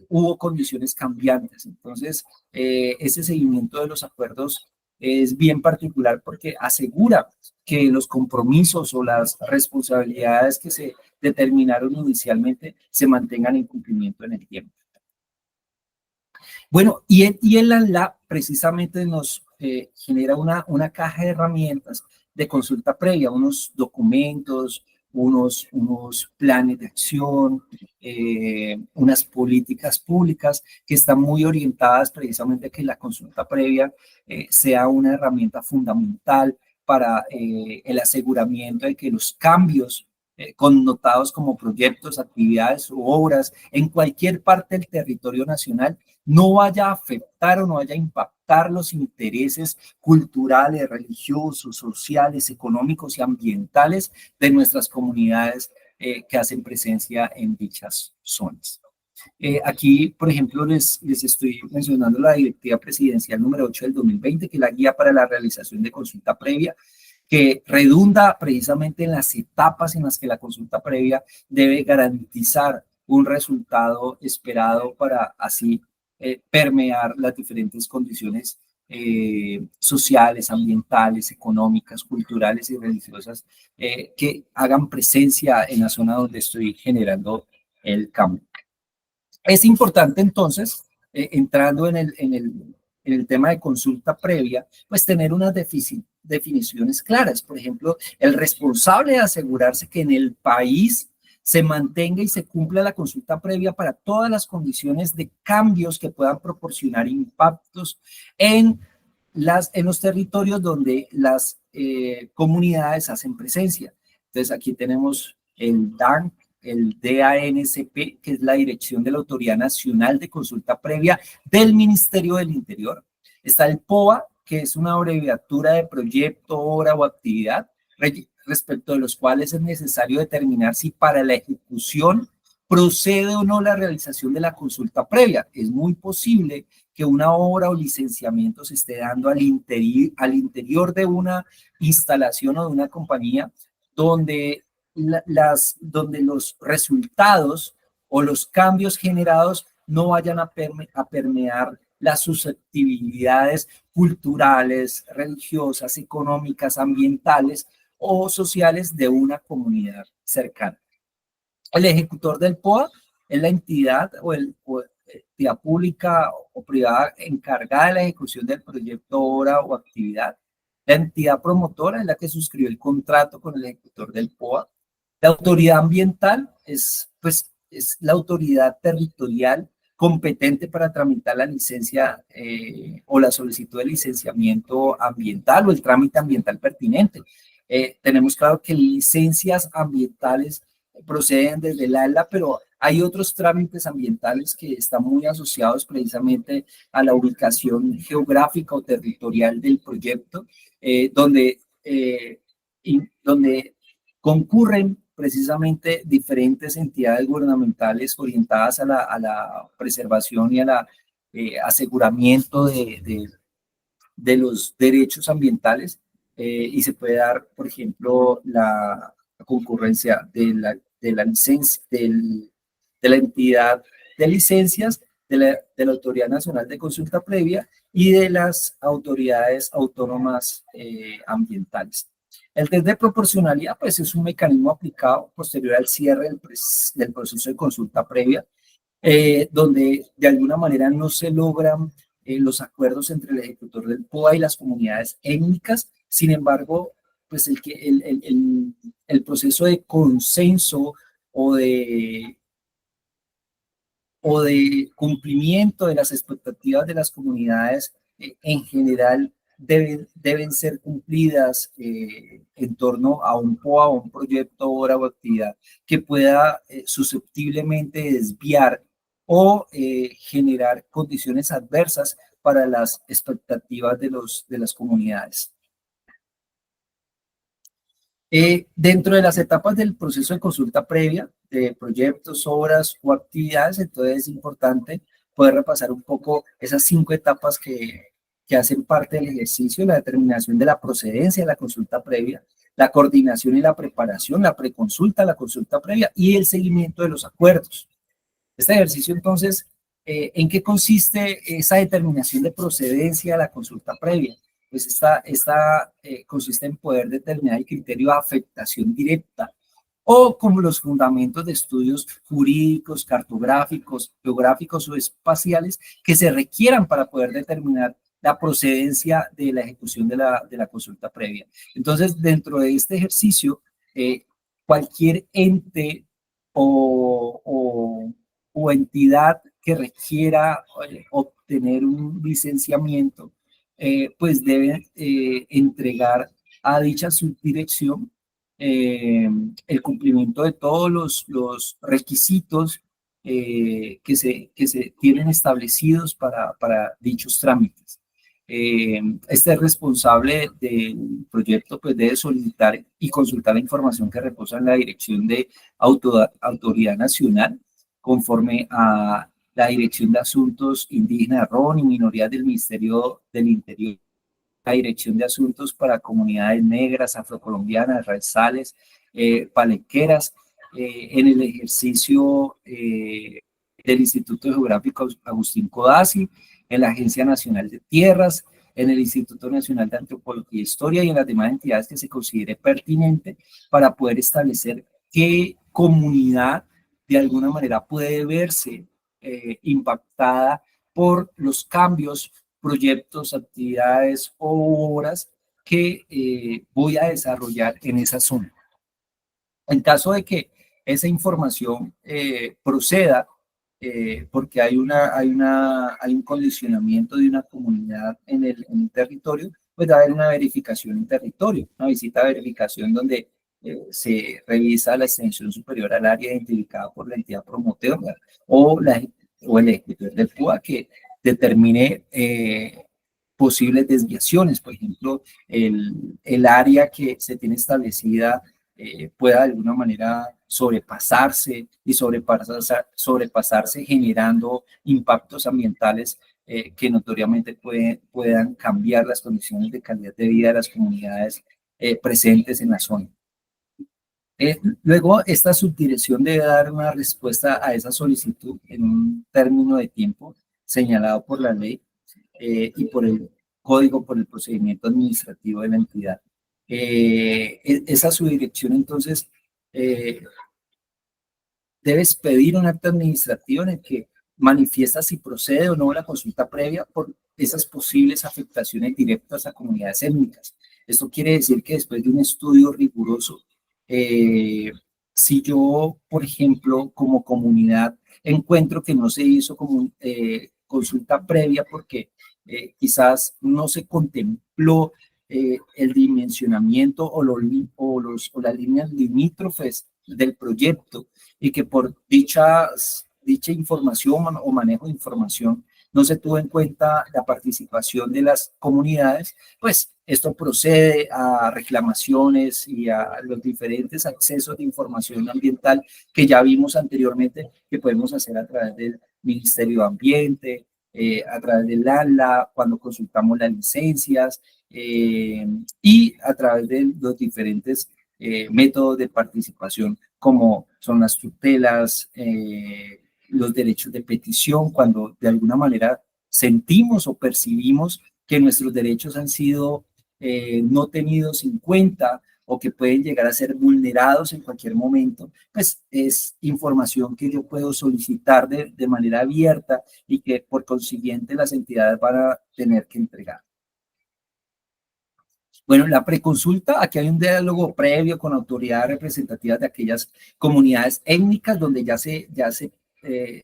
hubo condiciones cambiantes. Entonces, ese seguimiento de los acuerdos es bien particular porque asegura que los compromisos o las responsabilidades que se determinaron inicialmente se mantengan en cumplimiento en el tiempo. Bueno, y el ANLAB precisamente nos genera una caja de herramientas de consulta previa, unos documentos, unos planes de acción, unas políticas públicas que están muy orientadas precisamente a que la consulta previa sea una herramienta fundamental para el aseguramiento de que los cambios connotados como proyectos, actividades u obras en cualquier parte del territorio nacional no vaya a afectar o no vaya a impactar los intereses culturales, religiosos, sociales, económicos y ambientales de nuestras comunidades que hacen presencia en dichas zonas. Aquí, por ejemplo, les estoy mencionando la Directiva Presidencial número 8 del 2020, que es la guía para la realización de consulta previa, que redunda precisamente en las etapas en las que la consulta previa debe garantizar un resultado esperado para así permear las diferentes condiciones sociales, ambientales, económicas, culturales y religiosas que hagan presencia en la zona donde estoy generando el cambio. Es importante entonces, entrando en el tema de consulta previa, pues tener unas definiciones claras. Por ejemplo, el responsable de asegurarse que en el país se mantenga y se cumpla la consulta previa para todas las condiciones de cambios que puedan proporcionar impactos en los territorios donde las comunidades hacen presencia. Entonces aquí tenemos el DANC, el DANCP, que es la Dirección de la Autoridad Nacional de Consulta Previa del Ministerio del Interior. Está el POA, que es una abreviatura de proyecto, obra o actividad, respecto de los cuales es necesario determinar si para la ejecución procede o no la realización de la consulta previa. Es muy posible que una obra o licenciamiento se esté dando al interior de una instalación o de una compañía donde los resultados o los cambios generados no vayan a permear las susceptibilidades culturales, religiosas, económicas, ambientales o sociales de una comunidad cercana. El ejecutor del POA es la entidad o entidad pública o privada encargada de la ejecución del proyecto, obra o actividad. La entidad promotora es la que suscribió el contrato con el ejecutor del POA. La autoridad ambiental es la autoridad territorial competente para tramitar la licencia o la solicitud de licenciamiento ambiental o el trámite ambiental pertinente. Tenemos claro que licencias ambientales proceden desde el ALA, pero hay otros trámites ambientales que están muy asociados precisamente a la ubicación geográfica o territorial del proyecto, donde concurren precisamente diferentes entidades gubernamentales orientadas a la preservación y a la aseguramiento de los derechos ambientales, y se puede dar, por ejemplo, la concurrencia de la licencia, de la entidad de licencias, de la Autoridad Nacional de Consulta Previa y de las autoridades autónomas ambientales. El test de proporcionalidad, pues, es un mecanismo aplicado posterior al cierre del proceso de consulta previa, donde de alguna manera no se logran los acuerdos entre el ejecutor del POA y las comunidades étnicas. Sin embargo, pues el proceso de consenso o de, o de cumplimiento de las expectativas de las comunidades en general deben ser cumplidas en torno a un POA o un proyecto, obra o actividad que pueda susceptiblemente desviar o generar condiciones adversas para las expectativas de las comunidades. Dentro de las etapas del proceso de consulta previa de proyectos, obras o actividades, entonces es importante poder repasar un poco esas 5 etapas que hacen parte del ejercicio: la determinación de la procedencia de la consulta previa, la coordinación y la preparación, la preconsulta, la consulta previa y el seguimiento de los acuerdos. Este ejercicio, entonces, ¿en qué consiste esa determinación de procedencia de la consulta previa? Pues esta consiste en poder determinar el criterio de afectación directa o como los fundamentos de estudios jurídicos, cartográficos, geográficos o espaciales que se requieran para poder determinar la procedencia de la ejecución de la consulta previa. Entonces, dentro de este ejercicio, cualquier ente o entidad que requiera obtener un licenciamiento, pues debe entregar a dicha subdirección el cumplimiento de todos los requisitos que se tienen establecidos para dichos trámites. Este responsable del proyecto pues debe solicitar y consultar la información que reposa en la Dirección de Autoridad Nacional conforme a la Dirección de Asuntos Indígenas, RON y Minorías del Ministerio del Interior, la Dirección de Asuntos para Comunidades Negras, Afrocolombianas, Raizales, Palenqueras, en el ejercicio del Instituto Geográfico Agustín Codazzi, en la Agencia Nacional de Tierras, en el Instituto Nacional de Antropología e Historia y en las demás entidades que se considere pertinente para poder establecer qué comunidad de alguna manera puede verse impactada por los cambios, proyectos, actividades o obras que voy a desarrollar en esa zona. En caso de que esa información proceda, porque hay un condicionamiento de una comunidad en el territorio, pues va a haber una verificación en territorio, una visita de verificación donde se revisa la extensión superior al área identificada por la entidad promotora o el ejecutor del PUA que determine posibles desviaciones. Por ejemplo, el área que se tiene establecida pueda de alguna manera sobrepasarse y sobrepasarse generando impactos ambientales que notoriamente puedan cambiar las condiciones de calidad de vida de las comunidades presentes en la zona. Luego, esta subdirección debe dar una respuesta a esa solicitud en un término de tiempo señalado por la ley y por el código, por el procedimiento administrativo de la entidad. Esa subdirección, entonces, debes pedir un acto administrativo en el que manifiesta si procede o no la consulta previa por esas posibles afectaciones directas a comunidades étnicas. Esto quiere decir que después de un estudio riguroso, si yo, por ejemplo, como comunidad, encuentro que no se hizo como consulta previa porque quizás no se contempló el dimensionamiento o las líneas limítrofes del proyecto y que por dicha información o manejo de información no se tuvo en cuenta la participación de las comunidades, pues esto procede a reclamaciones y a los diferentes accesos de información ambiental que ya vimos anteriormente que podemos hacer a través del Ministerio de Ambiente, a través del ANLA, cuando consultamos las licencias y a través de los diferentes métodos de participación como son las tutelas, los derechos de petición, cuando de alguna manera sentimos o percibimos que nuestros derechos han sido no tenidos en cuenta o que pueden llegar a ser vulnerados en cualquier momento, pues es información que yo puedo solicitar de manera abierta y que por consiguiente las entidades van a tener que entregar. Bueno, la preconsulta, aquí hay un diálogo previo con autoridades representativas de aquellas comunidades étnicas donde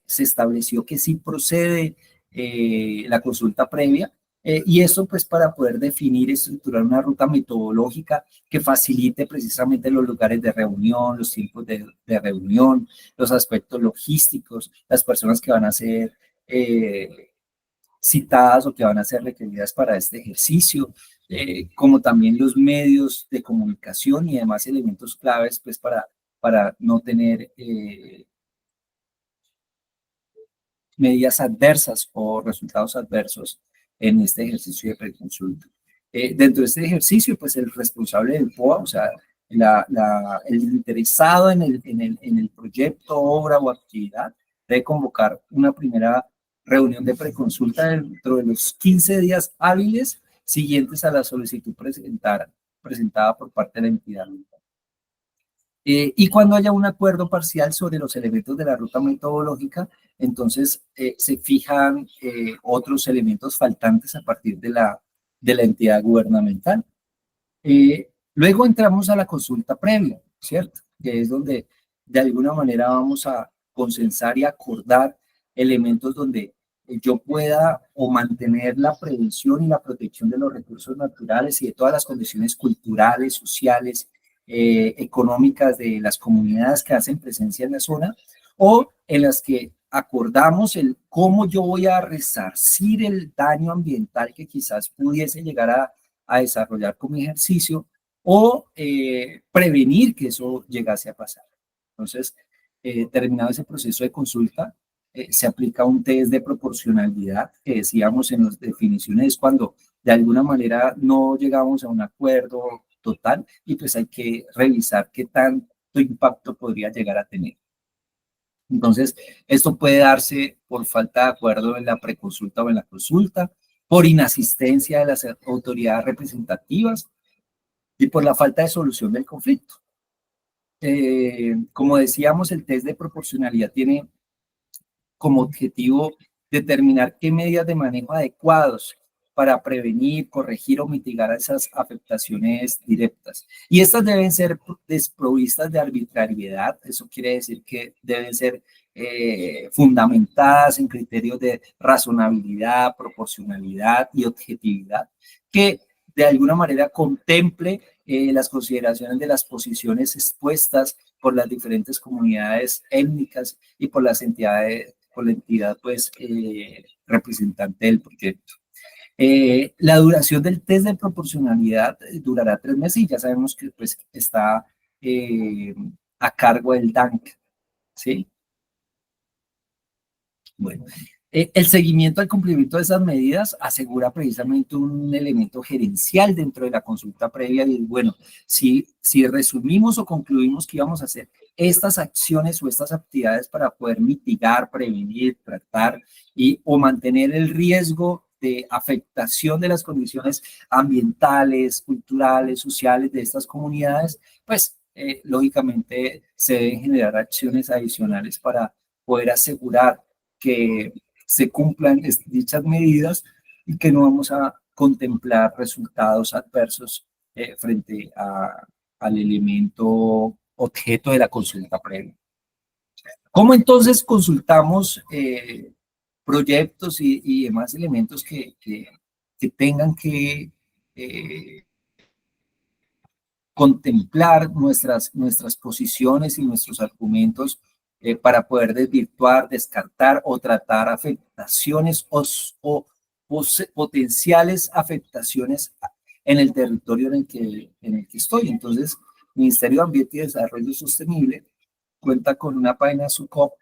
se estableció que sí procede la consulta previa. Y eso pues para poder definir y estructurar una ruta metodológica que facilite precisamente los lugares de reunión, los tiempos de reunión, los aspectos logísticos, las personas que van a ser citadas o que van a ser requeridas para este ejercicio, como también los medios de comunicación y demás elementos claves pues para no tener medidas adversas o resultados adversos en este ejercicio de preconsulta. Dentro de este ejercicio, pues el responsable del POA, o sea, el interesado en el proyecto, obra o actividad, debe convocar una primera reunión de preconsulta dentro de los 15 días hábiles siguientes a la solicitud presentada por parte de la entidad. Y cuando haya un acuerdo parcial sobre los elementos de la ruta metodológica, entonces se fijan otros elementos faltantes a partir de la entidad gubernamental. Luego entramos a la consulta previa, ¿cierto? Que es donde de alguna manera vamos a consensar y acordar elementos donde yo pueda o mantener la prevención y la protección de los recursos naturales y de todas las condiciones culturales, sociales, económicas de las comunidades que hacen presencia en la zona, o en las que acordamos el cómo yo voy a resarcir el daño ambiental que quizás pudiese llegar a desarrollar como ejercicio o prevenir que eso llegase a pasar. Entonces, terminado ese proceso de consulta, se aplica un test de proporcionalidad que decíamos en las definiciones cuando de alguna manera no llegamos a un acuerdo total y pues hay que revisar qué tanto impacto podría llegar a tener. Entonces, esto puede darse por falta de acuerdo en la preconsulta o en la consulta, por inasistencia de las autoridades representativas y por la falta de solución del conflicto. Como decíamos, el test de proporcionalidad tiene como objetivo determinar qué medidas de manejo adecuados para prevenir, corregir o mitigar esas afectaciones directas. Y estas deben ser desprovistas de arbitrariedad, eso quiere decir que deben ser fundamentadas en criterios de razonabilidad, proporcionalidad y objetividad, que de alguna manera contemple las consideraciones de las posiciones expuestas por las diferentes comunidades étnicas y por las entidades, por la entidad pues representante del proyecto. La duración del test de proporcionalidad durará 3 meses y ya sabemos que pues está a cargo del DANC, ¿sí? Bueno, el seguimiento al cumplimiento de esas medidas asegura precisamente un elemento gerencial dentro de la consulta previa y bueno, si resumimos o concluimos que íbamos a hacer estas acciones o estas actividades para poder mitigar, prevenir, tratar o mantener el riesgo de afectación de las condiciones ambientales, culturales, sociales de estas comunidades, pues lógicamente se deben generar acciones adicionales para poder asegurar que se cumplan dichas medidas y que no vamos a contemplar resultados adversos frente al elemento objeto de la consulta previa. ¿Cómo entonces consultamos proyectos y demás elementos que tengan que contemplar nuestras posiciones y nuestros argumentos para poder desvirtuar, descartar o tratar afectaciones o potenciales afectaciones en el territorio en el que estoy? Entonces, el Ministerio de Ambiente y Desarrollo Sostenible cuenta con una página SUCOP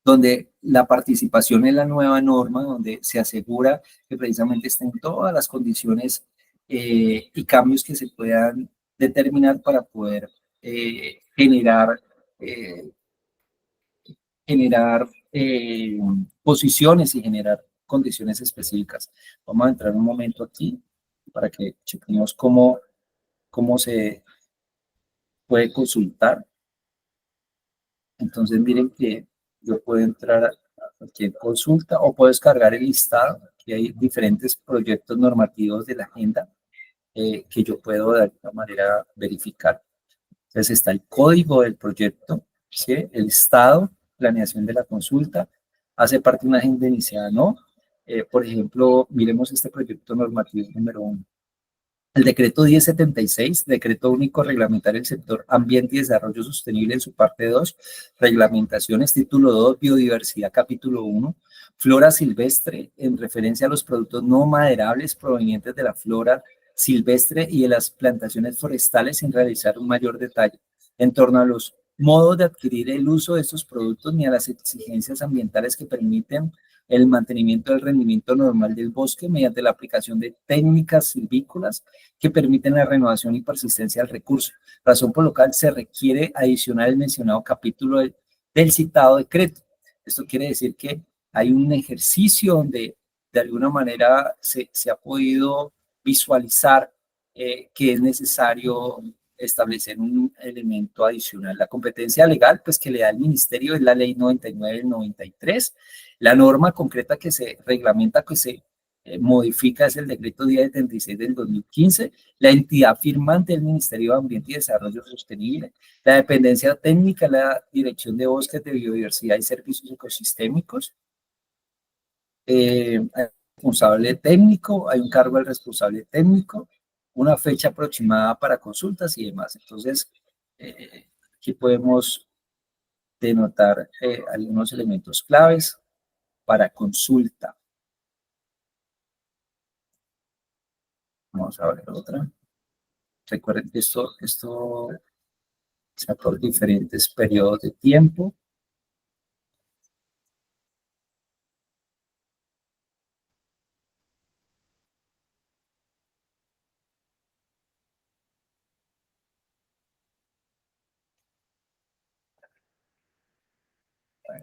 donde la participación en la nueva norma, donde se asegura que precisamente estén todas las condiciones y cambios que se puedan determinar para poder generar posiciones y generar condiciones específicas. Vamos a entrar un momento aquí. para que chequemos cómo se puede consultar. Entonces miren que yo puedo entrar a cualquier consulta o puedo descargar el listado, que hay diferentes proyectos normativos de la agenda que yo puedo de alguna manera verificar. Entonces está el código del proyecto, ¿sí? El estado, planeación de la consulta, hace parte de una agenda iniciada, ¿no? Por ejemplo, miremos este proyecto normativo número 1. El decreto 1076, decreto único reglamentario del sector ambiente y desarrollo sostenible en su parte 2, reglamentaciones, título 2, biodiversidad, capítulo 1, flora silvestre, en referencia a los productos no maderables provenientes de la flora silvestre y de las plantaciones forestales, sin realizar un mayor detalle en torno a los modos de adquirir el uso de estos productos ni a las exigencias ambientales que permiten el mantenimiento del rendimiento normal del bosque mediante la aplicación de técnicas silvícolas que permiten la renovación y persistencia del recurso, razón por la cual se requiere adicionar el mencionado capítulo del citado decreto. Esto quiere decir que hay un ejercicio donde de alguna manera se ha podido visualizar que es necesario establecer un elemento adicional. La competencia legal, pues que le da el ministerio es la ley 99 del 93. La norma concreta que se reglamenta, que se modifica es el decreto 1076 del 2015, la entidad firmante del Ministerio de Ambiente y Desarrollo Sostenible, la dependencia técnica, la Dirección de Bosques, de Biodiversidad y Servicios Ecosistémicos, hay un responsable técnico, hay un cargo del responsable técnico, una fecha aproximada para consultas y demás. Entonces, aquí podemos denotar algunos elementos claves para consulta. Vamos a ver otra. Recuerden que esto está por diferentes periodos de tiempo.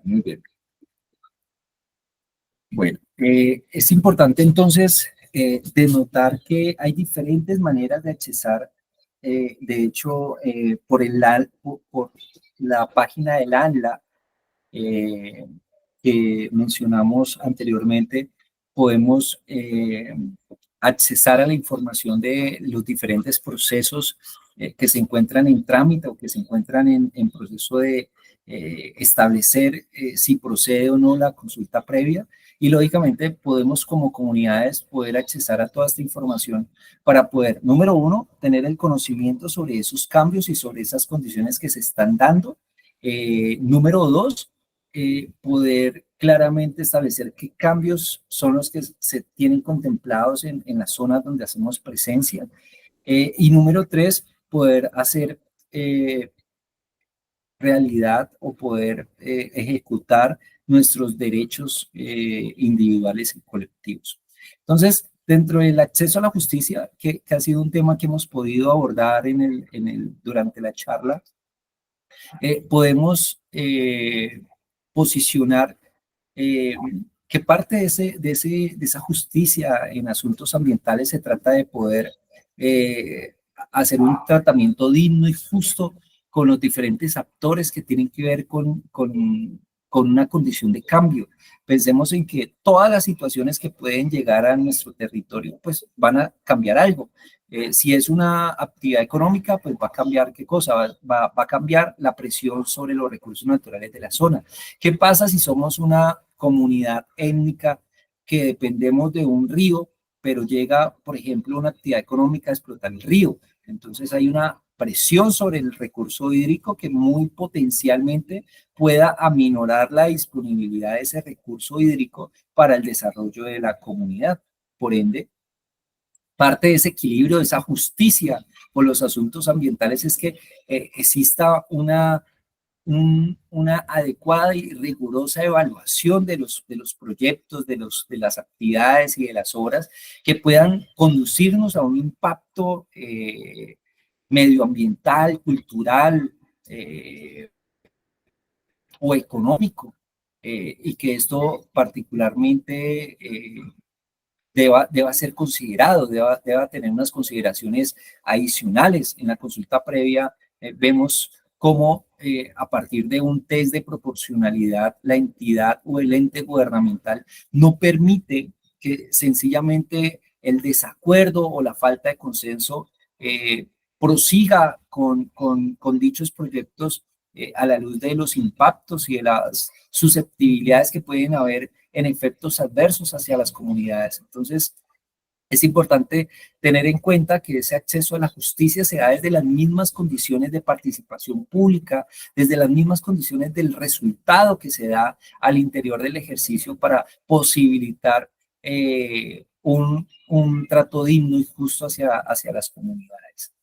Muy bien. Bueno, es importante entonces denotar que hay diferentes maneras de accesar. De hecho, por la página del ANLA eh, que mencionamos anteriormente, podemos accesar a la información de los diferentes procesos que se encuentran en trámite o que se encuentran en proceso de establecer si procede o no la consulta previa. Y lógicamente podemos como comunidades poder accesar a toda esta información para poder, número uno, tener el conocimiento sobre esos cambios y sobre esas condiciones que se están dando. Número dos, poder claramente establecer qué cambios son los que se tienen contemplados en las zonas donde hacemos presencia. Y número tres, poder hacer realidad o poder ejecutar nuestros derechos individuales y colectivos. Entonces, dentro del acceso a la justicia, que ha sido un tema que hemos podido abordar durante la charla, podemos posicionar eh, que parte de esa justicia en asuntos ambientales se trata de poder hacer un tratamiento digno y justo con los diferentes actores que tienen que ver con una condición de cambio. Pensemos en que todas las situaciones que pueden llegar a nuestro territorio, pues van a cambiar algo. Si es una actividad económica, pues va a cambiar qué cosa, va a cambiar la presión sobre los recursos naturales de la zona. ¿Qué pasa si somos una comunidad étnica que dependemos de un río, pero llega, por ejemplo, una actividad económica a explotar el río? Entonces hay una presión sobre el recurso hídrico que muy potencialmente pueda aminorar la disponibilidad de ese recurso hídrico para el desarrollo de la comunidad. Por ende, parte de ese equilibrio, de esa justicia por los asuntos ambientales es que exista una adecuada y rigurosa evaluación de los proyectos, de las actividades y de las obras que puedan conducirnos a un impacto medioambiental, cultural o económico, y que esto particularmente deba ser considerado, deba tener unas consideraciones adicionales. En la consulta previa vemos cómo a partir de un test de proporcionalidad, la entidad o el ente gubernamental no permite que sencillamente el desacuerdo o la falta de consenso prosiga con dichos proyectos a la luz de los impactos y de las susceptibilidades que pueden haber en efectos adversos hacia las comunidades. Entonces, es importante tener en cuenta que ese acceso a la justicia se da desde las mismas condiciones de participación pública, desde las mismas condiciones del resultado que se da al interior del ejercicio para posibilitar un trato digno y justo hacia las comunidades.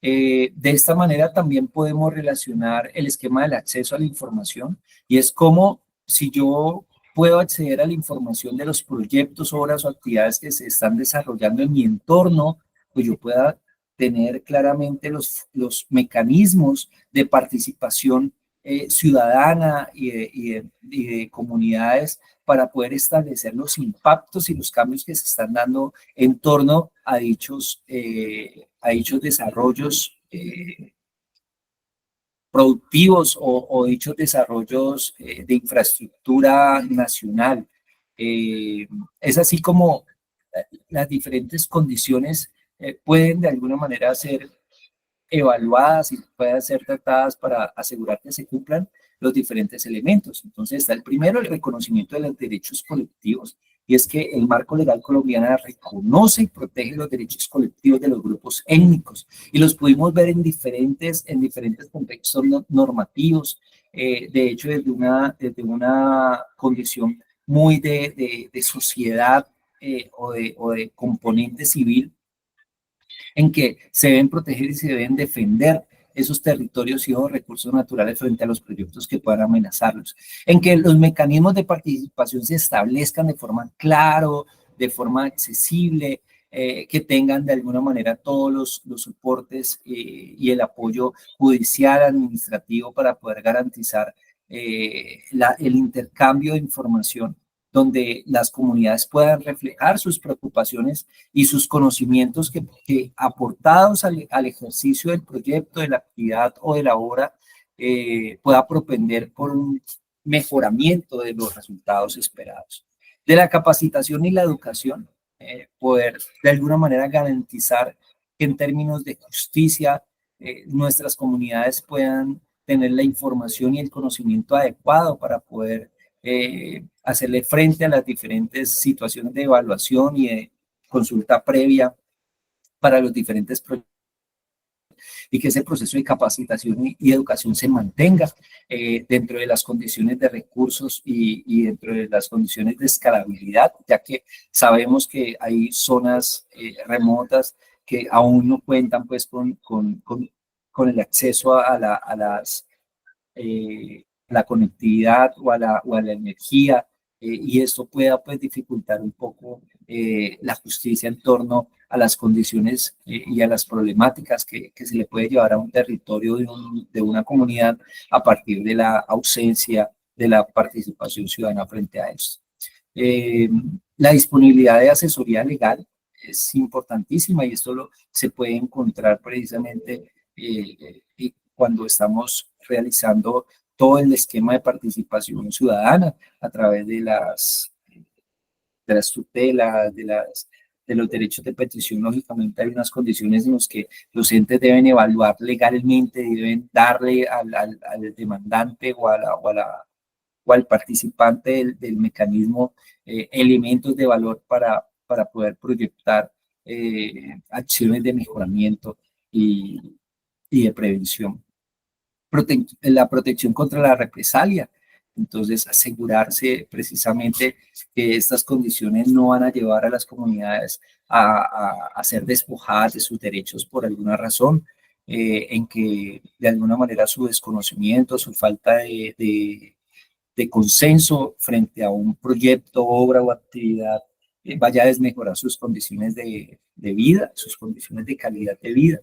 De esta manera también podemos relacionar el esquema del acceso a la información y es como si yo puedo acceder a la información de los proyectos, obras o actividades que se están desarrollando en mi entorno, pues yo pueda tener claramente los mecanismos de participación ciudadana y de comunidades para poder establecer los impactos y los cambios que se están dando en torno a dichos desarrollos productivos o dichos desarrollos de infraestructura nacional. Es así como las diferentes condiciones pueden de alguna manera ser evaluadas y puedan ser tratadas para asegurar que se cumplan los diferentes elementos. Entonces está el primero, el reconocimiento de los derechos colectivos, y es que el marco legal colombiano reconoce y protege los derechos colectivos de los grupos étnicos, y los pudimos ver en diferentes contextos normativos, de hecho desde una condición muy de sociedad o de componente civil, en que se deben proteger y se deben defender esos territorios y esos recursos naturales frente a los proyectos que puedan amenazarlos, en que los mecanismos de participación se establezcan de forma clara, de forma accesible, que tengan de alguna manera todos los soportes y el apoyo judicial, administrativo para poder garantizar el intercambio de información donde las comunidades puedan reflejar sus preocupaciones y sus conocimientos que aportados al ejercicio del proyecto, de la actividad o de la obra, pueda propender por un mejoramiento de los resultados esperados. De la capacitación y la educación, poder de alguna manera garantizar que en términos de justicia nuestras comunidades puedan tener la información y el conocimiento adecuado para poder hacerle frente a las diferentes situaciones de evaluación y de consulta previa para los diferentes proyectos, y que ese proceso de capacitación y educación se mantenga dentro de las condiciones de recursos y dentro de las condiciones de escalabilidad, ya que sabemos que hay zonas remotas que aún no cuentan pues con el acceso la conectividad o a la energía, y esto pueda pues dificultar un poco la justicia en torno a las condiciones y a las problemáticas que se le puede llevar a un territorio de una comunidad a partir de la ausencia de la participación ciudadana frente a esto. La disponibilidad de asesoría legal es importantísima, y esto se puede encontrar precisamente cuando estamos realizando todo el esquema de participación ciudadana a través de las tutelas, de los derechos de petición. Lógicamente hay unas condiciones en las que los entes deben evaluar legalmente, deben darle al demandante o al participante del mecanismo elementos de valor para poder proyectar acciones de mejoramiento y de prevención. La protección contra la represalia. Entonces, asegurarse precisamente que estas condiciones no van a llevar a las comunidades a ser despojadas de sus derechos por alguna razón, en que de alguna manera su desconocimiento, su falta de consenso frente a un proyecto, obra o actividad vaya a desmejorar sus condiciones de vida, sus condiciones de calidad de vida.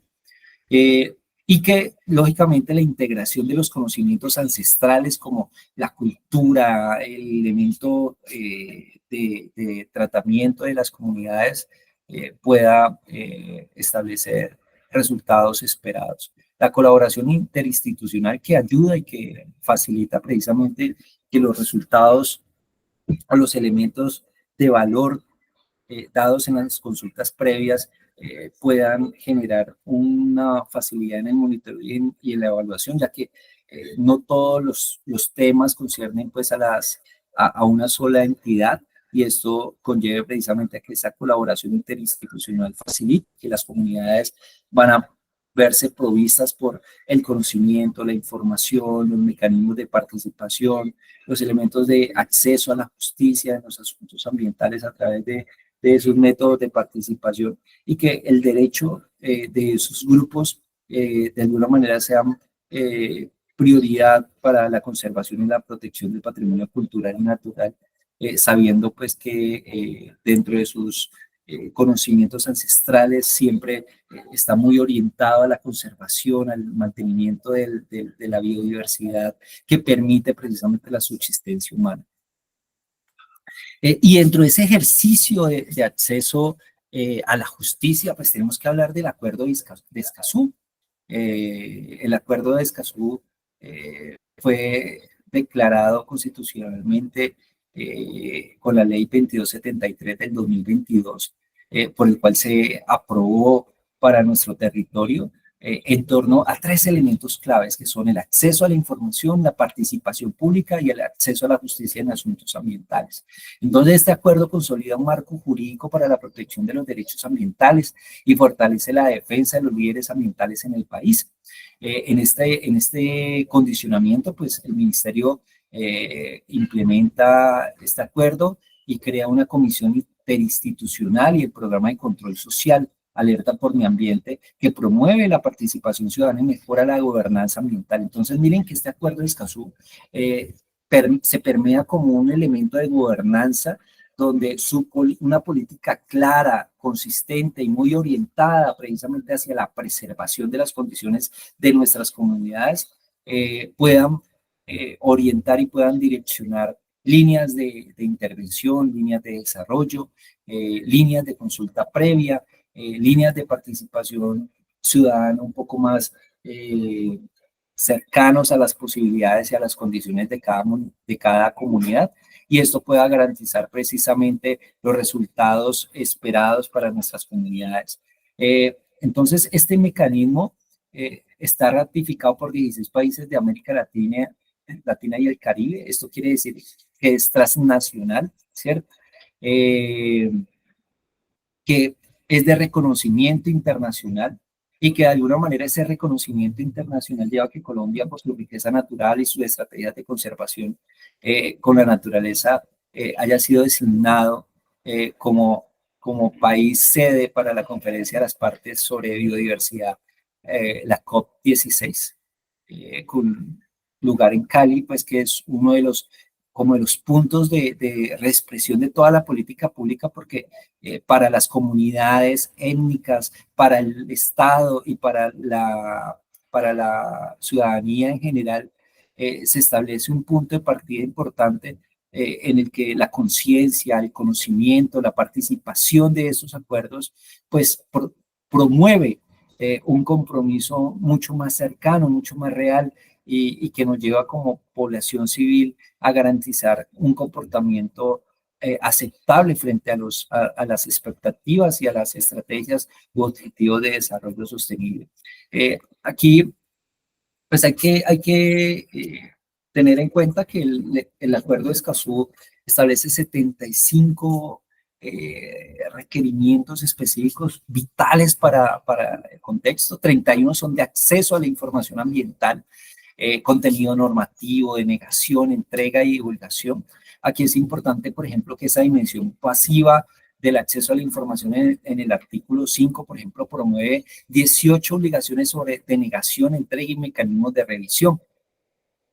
y que lógicamente la integración de los conocimientos ancestrales como la cultura, el elemento de tratamiento de las comunidades pueda establecer resultados esperados. La colaboración interinstitucional que ayuda y que facilita precisamente que los resultados o los elementos de valor dados en las consultas previas puedan generar una facilidad en el monitoreo y en la evaluación, ya que no todos los temas conciernen pues a una sola entidad, y esto conlleva precisamente a que esa colaboración interinstitucional facilite que las comunidades van a verse provistas por el conocimiento, la información, los mecanismos de participación, los elementos de acceso a la justicia en los asuntos ambientales a través de esos métodos de participación, y que el derecho de esos grupos de alguna manera sean prioridad para la conservación y la protección del patrimonio cultural y natural, sabiendo pues que dentro de sus conocimientos ancestrales siempre está muy orientado a la conservación, al mantenimiento de la biodiversidad que permite precisamente la subsistencia humana. Y dentro de ese ejercicio de acceso a la justicia, pues tenemos que hablar del acuerdo de Escazú. El acuerdo de Escazú fue declarado constitucionalmente con la ley 2273 del 2022, por el cual se aprobó para nuestro territorio en torno a tres elementos claves, que son el acceso a la información, la participación pública y el acceso a la justicia en asuntos ambientales. Entonces, este acuerdo consolida un marco jurídico para la protección de los derechos ambientales y fortalece la defensa de los líderes ambientales en el país. En este condicionamiento, pues el Ministerio implementa este acuerdo y crea una comisión interinstitucional y el programa de control social Alerta por Mi Ambiente, que promueve la participación ciudadana y mejora la gobernanza ambiental. Entonces, miren que este acuerdo de Escazú se permea como un elemento de gobernanza donde una política clara, consistente y muy orientada precisamente hacia la preservación de las condiciones de nuestras comunidades puedan orientar y puedan direccionar líneas de intervención, líneas de desarrollo, líneas de consulta previa, líneas de participación ciudadana un poco más cercanos a las posibilidades y a las condiciones de cada comunidad, y esto pueda garantizar precisamente los resultados esperados para nuestras comunidades. Entonces, este mecanismo está ratificado por 16 países de América Latina y el Caribe. Esto quiere decir que es transnacional, ¿cierto? Que es de reconocimiento internacional y que de alguna manera ese reconocimiento internacional lleva a que Colombia, por su riqueza natural y sus estrategias de conservación con la naturaleza, haya sido designado como país sede para la Conferencia de las Partes sobre Biodiversidad, la COP16, con lugar en Cali, pues que es uno de los puntos de reexpresión de toda la política pública, porque para las comunidades étnicas, para el Estado y para la ciudadanía en general, se establece un punto de partida importante en el que la conciencia, el conocimiento, la participación de estos acuerdos, pues promueve un compromiso mucho más cercano, mucho más real y que nos lleva como población civil a garantizar un comportamiento aceptable frente a las expectativas y a las estrategias u objetivos de desarrollo sostenible. Aquí, pues hay que tener en cuenta que el Acuerdo de Escazú establece 75 requerimientos específicos vitales para el contexto. 31 son de acceso a la información ambiental, contenido normativo, de negación, entrega y divulgación. Aquí es importante, por ejemplo, que esa dimensión pasiva del acceso a la información en el artículo 5, por ejemplo, promueve 18 obligaciones sobre denegación, entrega y mecanismos de revisión,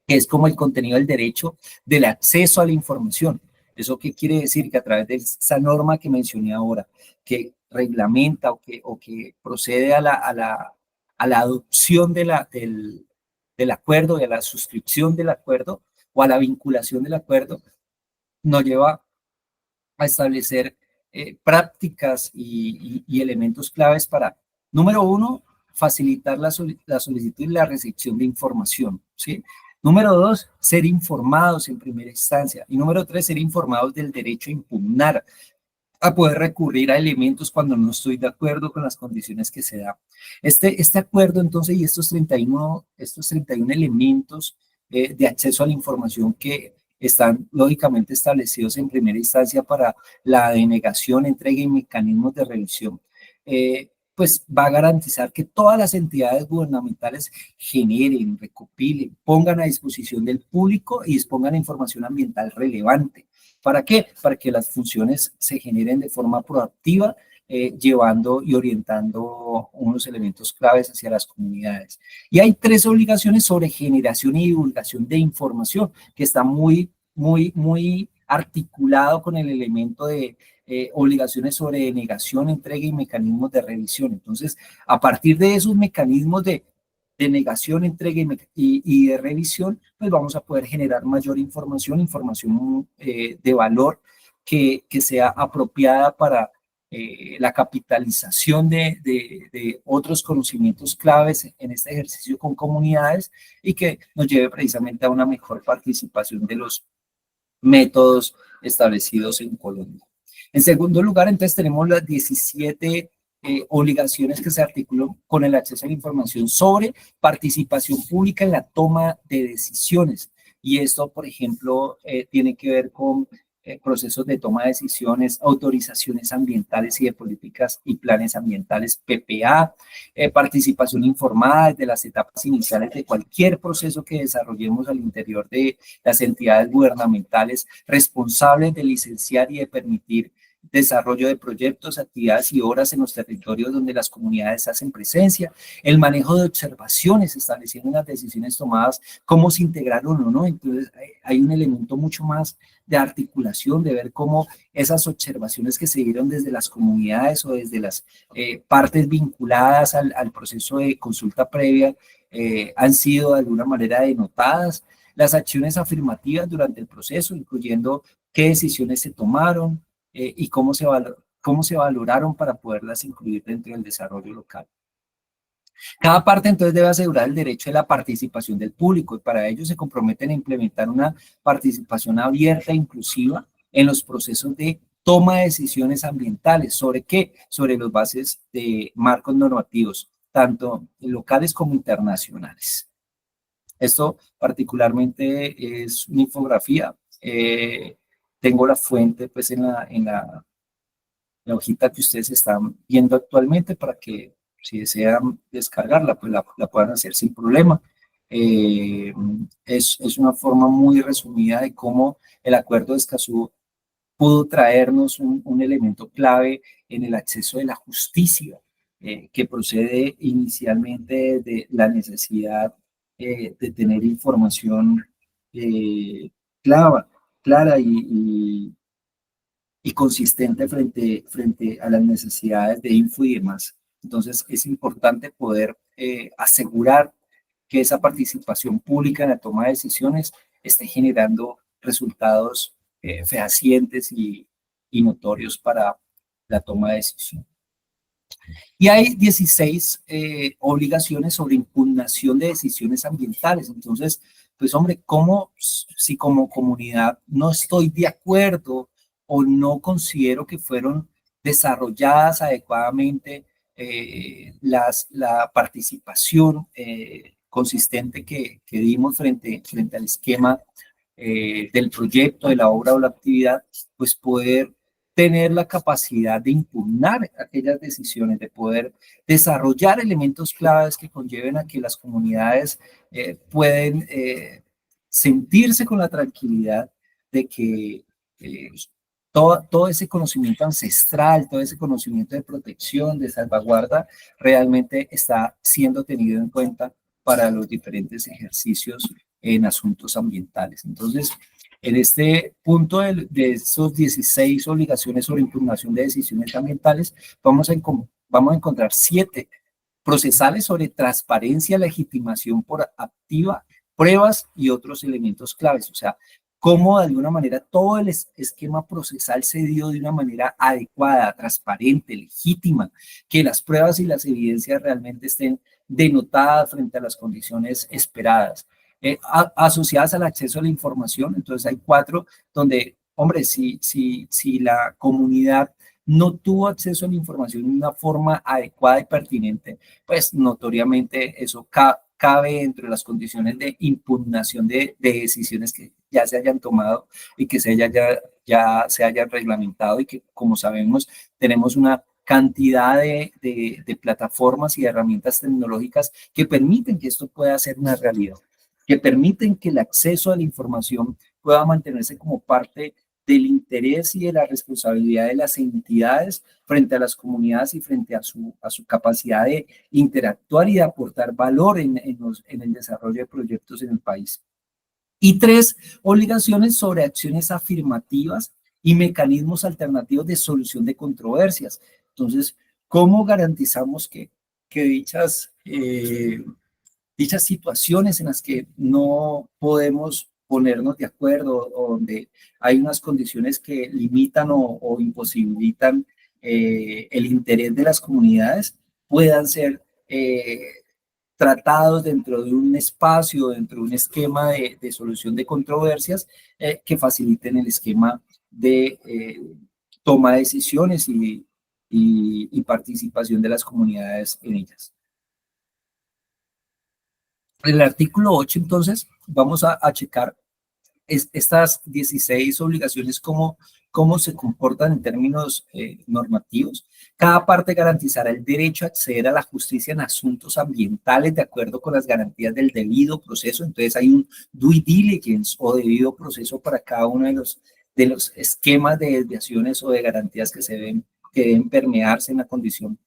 que es como el contenido del derecho del acceso a la información. ¿Eso qué quiere decir? Que a través de esa norma que mencioné ahora, que reglamenta o que procede a a la adopción del acuerdo, de la suscripción del acuerdo o a la vinculación del acuerdo, nos lleva a establecer prácticas y elementos claves para, número uno, facilitar la solicitud y la recepción de información, ¿sí? Número dos, ser informados en primera instancia. Y número tres, ser informados del derecho a impugnar, a poder recurrir a elementos cuando no estoy de acuerdo con las condiciones que se da. Este acuerdo, entonces, y estos 31 elementos de acceso a la información que están lógicamente establecidos en primera instancia para la denegación, entrega y mecanismos de revisión, pues va a garantizar que todas las entidades gubernamentales generen, recopilen, pongan a disposición del público y dispongan de información ambiental relevante. ¿Para qué? Para que las funciones se generen de forma proactiva, llevando y orientando unos elementos claves hacia las comunidades. Y hay tres obligaciones sobre generación y divulgación de información, que está muy articulado con el elemento de obligaciones sobre denegación, entrega y mecanismos de revisión. Entonces, a partir de esos mecanismos de negación, entrega y de revisión, pues vamos a poder generar mayor información de valor que sea apropiada para la capitalización de otros conocimientos claves en este ejercicio con comunidades y que nos lleve precisamente a una mejor participación de los métodos establecidos en Colombia. En segundo lugar, entonces tenemos las 17 obligaciones que se articulan con el acceso a la información sobre participación pública en la toma de decisiones. Y esto, por ejemplo, tiene que ver con procesos de toma de decisiones, autorizaciones ambientales y de políticas y planes ambientales, PPA, participación informada desde las etapas iniciales de cualquier proceso que desarrollemos al interior de las entidades gubernamentales responsables de licenciar y de permitir desarrollo de proyectos, actividades y obras en los territorios donde las comunidades hacen presencia, el manejo de observaciones, estableciendo las decisiones tomadas, cómo se integraron o no. Entonces, hay un elemento mucho más de articulación, de ver cómo esas observaciones que se dieron desde las comunidades o desde las partes vinculadas al proceso de consulta previa han sido de alguna manera denotadas, las acciones afirmativas durante el proceso, incluyendo qué decisiones se tomaron, y cómo se valoraron para poderlas incluir dentro del desarrollo local. Cada parte entonces debe asegurar el derecho de la participación del público y para ello se comprometen a implementar una participación abierta e inclusiva en los procesos de toma de decisiones ambientales. ¿Sobre qué? Sobre las bases de marcos normativos, tanto locales como internacionales. Esto particularmente es una infografía. Tengo la fuente pues en la hojita que ustedes están viendo actualmente para que si desean descargarla, pues la puedan hacer sin problema. Es una forma muy resumida de cómo el Acuerdo de Escazú pudo traernos un elemento clave en el acceso de la justicia, que procede inicialmente de la necesidad de tener información clara y consistente frente a las necesidades de info y demás. Entonces, es importante poder asegurar que esa participación pública en la toma de decisiones esté generando resultados fehacientes y notorios para la toma de decisión. Y hay 16 obligaciones sobre impugnación de decisiones ambientales. Entonces, pues hombre, ¿cómo si como comunidad no estoy de acuerdo o no considero que fueron desarrolladas adecuadamente la participación consistente que dimos frente al esquema del proyecto, de la obra o la actividad, pues poder tener la capacidad de impugnar aquellas decisiones, de poder desarrollar elementos claves que conlleven a que las comunidades pueden sentirse con la tranquilidad de que todo ese conocimiento ancestral, todo ese conocimiento de protección, de salvaguarda, realmente está siendo tenido en cuenta para los diferentes ejercicios en asuntos ambientales. Entonces, en este punto de esos 16 obligaciones sobre impugnación de decisiones ambientales, vamos a encontrar 7 procesales sobre transparencia, legitimación por activa, pruebas y otros elementos claves. O sea, cómo de alguna manera todo el esquema procesal se dio de una manera adecuada, transparente, legítima, que las pruebas y las evidencias realmente estén denotadas frente a las condiciones esperadas. Asociadas al acceso a la información, entonces hay 4 donde, hombre, si la comunidad no tuvo acceso a la información de una forma adecuada y pertinente, pues notoriamente eso cabe dentro de las condiciones de impugnación de decisiones que ya se hayan tomado y que ya se hayan reglamentado y que, como sabemos, tenemos una cantidad de plataformas y de herramientas tecnológicas que permiten que esto pueda ser una realidad, que permiten que el acceso a la información pueda mantenerse como parte del interés y de la responsabilidad de las entidades frente a las comunidades y frente a su capacidad de interactuar y de aportar valor en el desarrollo de proyectos en el país. Y 3, obligaciones sobre acciones afirmativas y mecanismos alternativos de solución de controversias. Entonces, ¿cómo garantizamos que dichas situaciones en las que no podemos ponernos de acuerdo o donde hay unas condiciones que limitan o imposibilitan el interés de las comunidades puedan ser tratados dentro de un espacio, dentro de un esquema de solución de controversias que faciliten el esquema de toma de decisiones y participación de las comunidades en ellas? En el artículo 8, entonces, vamos a checar estas 16 obligaciones, cómo se comportan en términos normativos. Cada parte garantizará el derecho a acceder a la justicia en asuntos ambientales de acuerdo con las garantías del debido proceso. Entonces hay un due diligence o debido proceso para cada uno de los esquemas de desviaciones o de garantías que deben permearse en la condición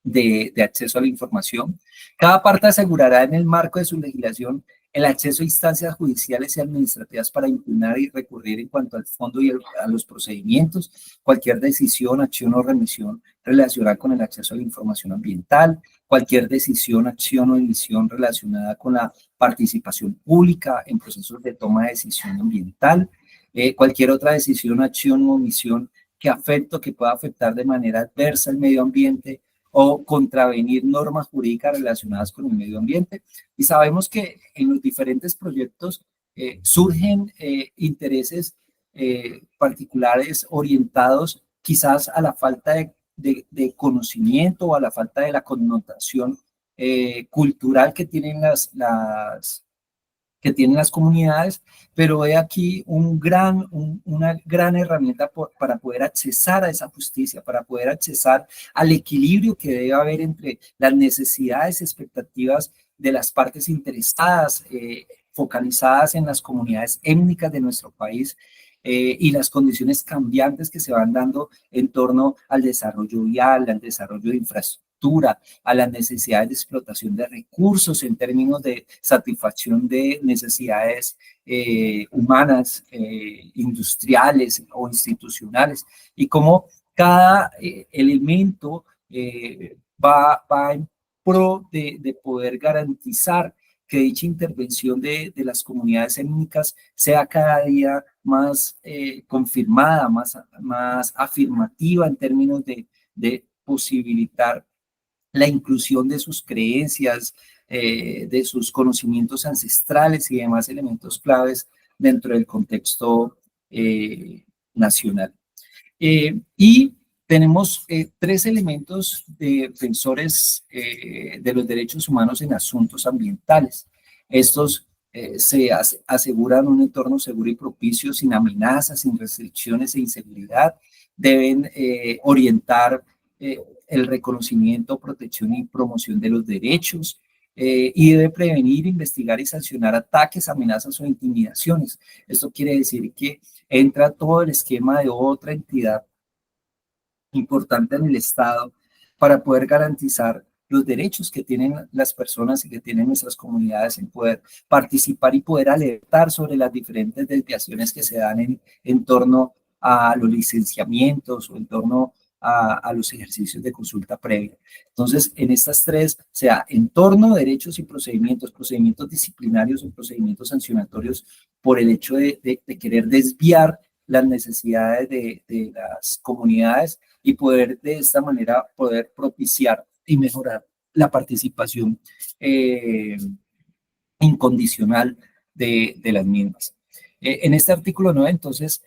de acceso a la información. Cada parte asegurará en el marco de su legislación el acceso a instancias judiciales y administrativas para impugnar y recurrir en cuanto al fondo y a los procedimientos, cualquier decisión, acción o remisión relacionada con el acceso a la información ambiental, cualquier decisión, acción o emisión relacionada con la participación pública en procesos de toma de decisión ambiental, cualquier otra decisión, acción o omisión que pueda afectar de manera adversa el medio ambiente o contravenir normas jurídicas relacionadas con el medio ambiente. Y sabemos que en los diferentes proyectos surgen intereses particulares orientados quizás a la falta de conocimiento o a la falta de la connotación cultural que tienen que tienen las comunidades, pero he aquí una gran herramienta para poder accesar a esa justicia, para poder accesar al equilibrio que debe haber entre las necesidades y expectativas de las partes interesadas, focalizadas en las comunidades étnicas de nuestro país, y las condiciones cambiantes que se van dando en torno al desarrollo vial, al desarrollo de infraestructura, a las necesidades de explotación de recursos en términos de satisfacción de necesidades humanas, industriales o institucionales, y cómo cada elemento va en pro de poder garantizar que dicha intervención de las comunidades étnicas sea cada día más confirmada, más afirmativa en términos de posibilitar la inclusión de sus creencias, de sus conocimientos ancestrales y demás elementos claves dentro del contexto nacional. Y tenemos 3 elementos defensores de los derechos humanos en asuntos ambientales. Estos aseguran un entorno seguro y propicio, sin amenazas, sin restricciones e inseguridad. Deben orientar el reconocimiento, protección y promoción de los derechos, y debe prevenir, investigar y sancionar ataques, amenazas o intimidaciones. Esto quiere decir que entra todo el esquema de otra entidad importante en el Estado para poder garantizar los derechos que tienen las personas y que tienen nuestras comunidades en poder participar y poder alertar sobre las diferentes desviaciones que se dan en torno a los licenciamientos o en torno a los ejercicios de consulta previa. Entonces, en estas tres, sea entorno, derechos y procedimientos disciplinarios o procedimientos sancionatorios por el hecho de querer desviar las necesidades de las comunidades y poder de esta manera poder propiciar y mejorar la participación incondicional de las mismas. En este artículo 9, entonces,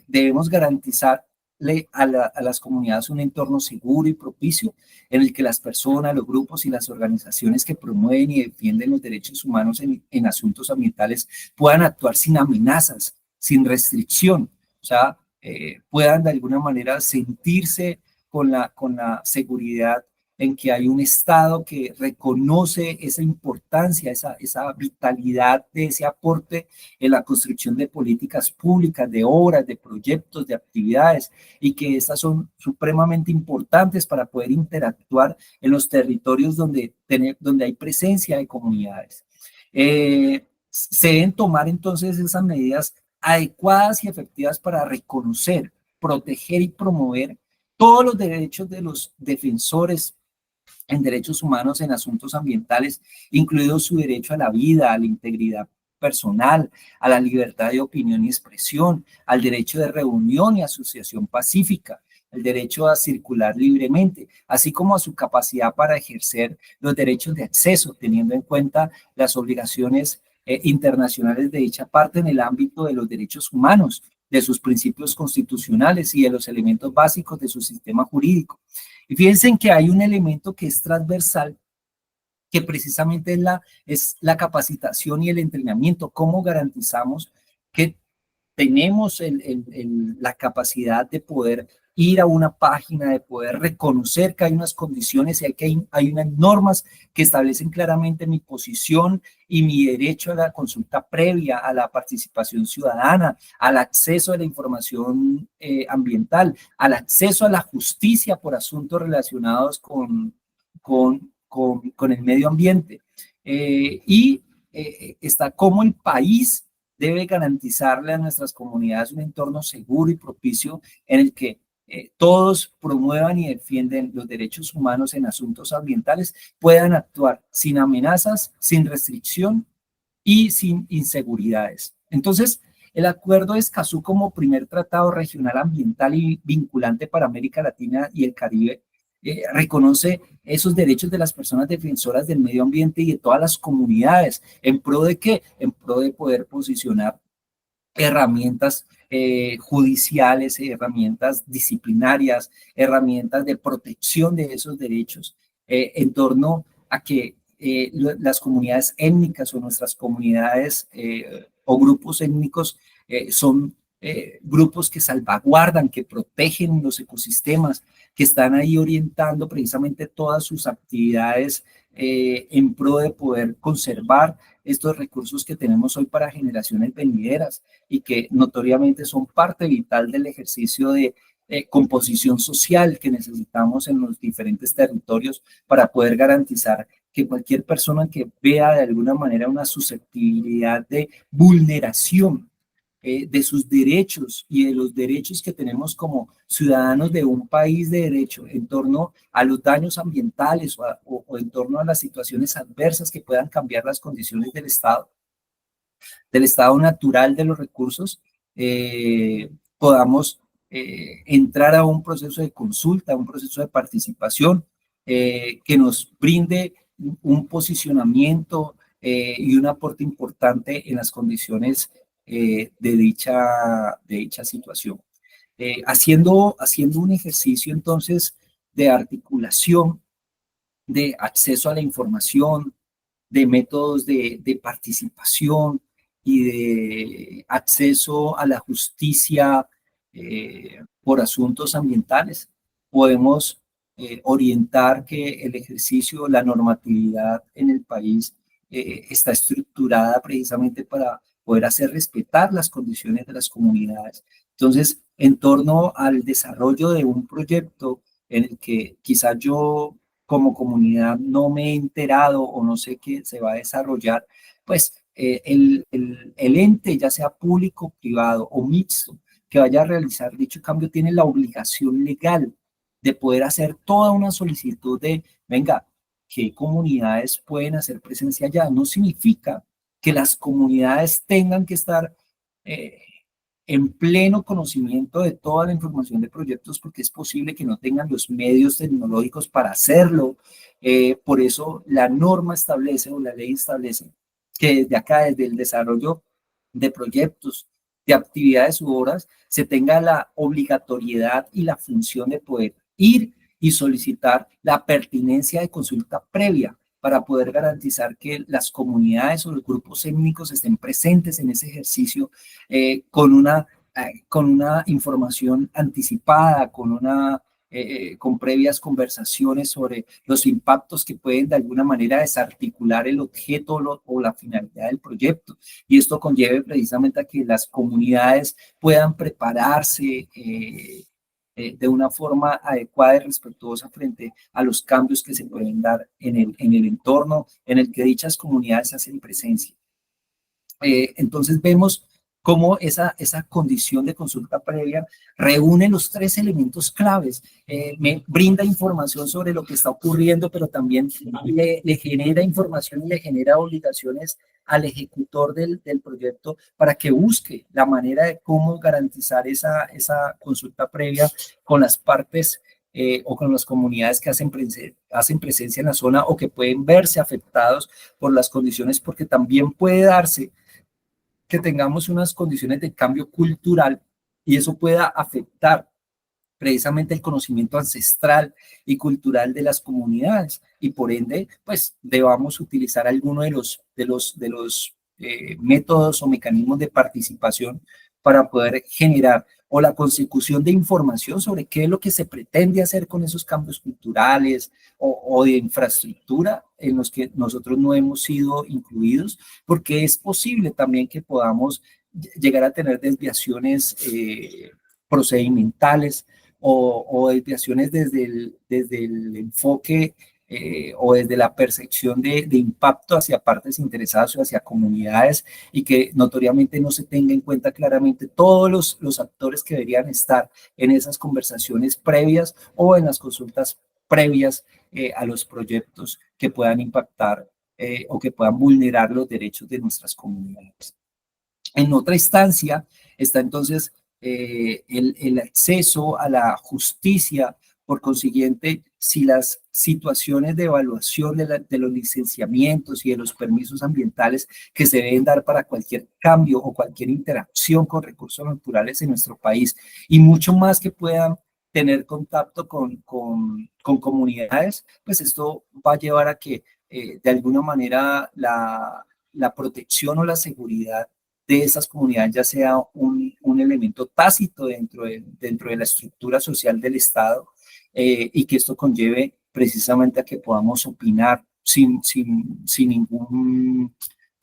debemos garantizarle a las comunidades un entorno seguro y propicio en el que las personas, los grupos y las organizaciones que promueven y defienden los derechos humanos en asuntos ambientales puedan actuar sin amenazas, sin restricción, o sea, puedan de alguna manera sentirse con la seguridad en que hay un Estado que reconoce esa importancia, esa vitalidad de ese aporte en la construcción de políticas públicas, de obras, de proyectos, de actividades, y que estas son supremamente importantes para poder interactuar en los territorios donde hay presencia de comunidades. Se deben tomar entonces esas medidas adecuadas y efectivas para reconocer, proteger y promover todos los derechos de los defensores en derechos humanos en asuntos ambientales, incluido su derecho a la vida, a la integridad personal, a la libertad de opinión y expresión, al derecho de reunión y asociación pacífica, el derecho a circular libremente, así como a su capacidad para ejercer los derechos de acceso, teniendo en cuenta las obligaciones internacionales de dicha parte en el ámbito de los derechos humanos, de sus principios constitucionales y de los elementos básicos de su sistema jurídico. Y fíjense en que hay un elemento que es transversal, que precisamente es la capacitación y el entrenamiento. ¿Cómo garantizamos que tenemos la capacidad de poder ir a una página, de poder reconocer que hay unas condiciones y que hay unas normas que establecen claramente mi posición y mi derecho a la consulta previa, a la participación ciudadana, al acceso a la información ambiental, al acceso a la justicia por asuntos relacionados con el medio ambiente? Está como el país debe garantizarle a nuestras comunidades un entorno seguro y propicio en el que todos promuevan y defienden los derechos humanos en asuntos ambientales, puedan actuar sin amenazas, sin restricción y sin inseguridades. Entonces, el Acuerdo de Escazú como primer tratado regional ambiental y vinculante para América Latina y el Caribe reconoce esos derechos de las personas defensoras del medio ambiente y de todas las comunidades. ¿En pro de qué? En pro de poder posicionar herramientas judiciales, herramientas disciplinarias, herramientas de protección de esos derechos en torno a que las comunidades étnicas o nuestras comunidades o grupos étnicos son grupos que salvaguardan, que protegen los ecosistemas, que están ahí orientando precisamente todas sus actividades en pro de poder conservar estos recursos que tenemos hoy para generaciones venideras y que notoriamente son parte vital del ejercicio de composición social que necesitamos en los diferentes territorios para poder garantizar que cualquier persona que vea de alguna manera una susceptibilidad de vulneración de sus derechos y de los derechos que tenemos como ciudadanos de un país de derecho en torno a los daños ambientales o en torno a las situaciones adversas que puedan cambiar las condiciones del estado natural de los recursos, podamos entrar a un proceso de consulta, a un proceso de participación que nos brinde un posicionamiento y un aporte importante en las condiciones de dicha situación. Haciendo un ejercicio entonces de articulación, de acceso a la información, de métodos de participación y de acceso a la justicia por asuntos ambientales, podemos orientar que el ejercicio, la normatividad en el país está estructurada precisamente para poder hacer respetar las condiciones de las comunidades. Entonces, en torno al desarrollo de un proyecto en el que quizás yo como comunidad no me he enterado o no sé qué se va a desarrollar, pues el ente, ya sea público, privado o mixto, que vaya a realizar dicho cambio tiene la obligación legal de poder hacer toda una solicitud de, venga, ¿qué comunidades pueden hacer presencia allá? No significa que las comunidades tengan que estar eh, en pleno conocimiento de toda la información de proyectos, porque es posible que no tengan los medios tecnológicos para hacerlo. Por eso la norma establece o la ley establece que desde acá, desde el desarrollo de proyectos, de actividades u obras, se tenga la obligatoriedad y la función de poder ir y solicitar la pertinencia de consulta previa para poder garantizar que las comunidades o los grupos étnicos estén presentes en ese ejercicio con una información anticipada, con previas conversaciones sobre los impactos que pueden de alguna manera desarticular el objeto o la finalidad del proyecto. Y esto conlleve precisamente a que las comunidades puedan prepararse de una forma adecuada y respetuosa frente a los cambios que se pueden dar en el entorno en el que dichas comunidades hacen presencia. Entonces vemos cómo esa condición de consulta previa reúne los tres elementos claves. Me brinda información sobre lo que está ocurriendo, pero también le genera información y le genera obligaciones al ejecutor del proyecto para que busque la manera de cómo garantizar esa consulta previa con las partes o con las comunidades que hacen presencia en la zona o que pueden verse afectados por las condiciones, porque también puede darse que tengamos unas condiciones de cambio cultural y eso pueda afectar precisamente el conocimiento ancestral y cultural de las comunidades y por ende, pues debamos utilizar alguno de los métodos o mecanismos de participación para poder generar o la consecución de información sobre qué es lo que se pretende hacer con esos cambios culturales o de infraestructura en los que nosotros no hemos sido incluidos, porque es posible también que podamos llegar a tener desviaciones procedimentales o desviaciones desde el enfoque o desde la percepción de impacto hacia partes interesadas o hacia comunidades y que notoriamente no se tenga en cuenta claramente todos los actores que deberían estar en esas conversaciones previas o en las consultas previas a los proyectos que puedan impactar o que puedan vulnerar los derechos de nuestras comunidades. En otra instancia está entonces el acceso a la justicia. Por consiguiente, si las situaciones de evaluación de los licenciamientos y de los permisos ambientales que se deben dar para cualquier cambio o cualquier interacción con recursos naturales en nuestro país y mucho más que puedan tener contacto con comunidades, pues esto va a llevar a que de alguna manera la protección o la seguridad de esas comunidades ya sea un elemento tácito dentro de la estructura social del Estado y que esto conlleve precisamente a que podamos opinar sin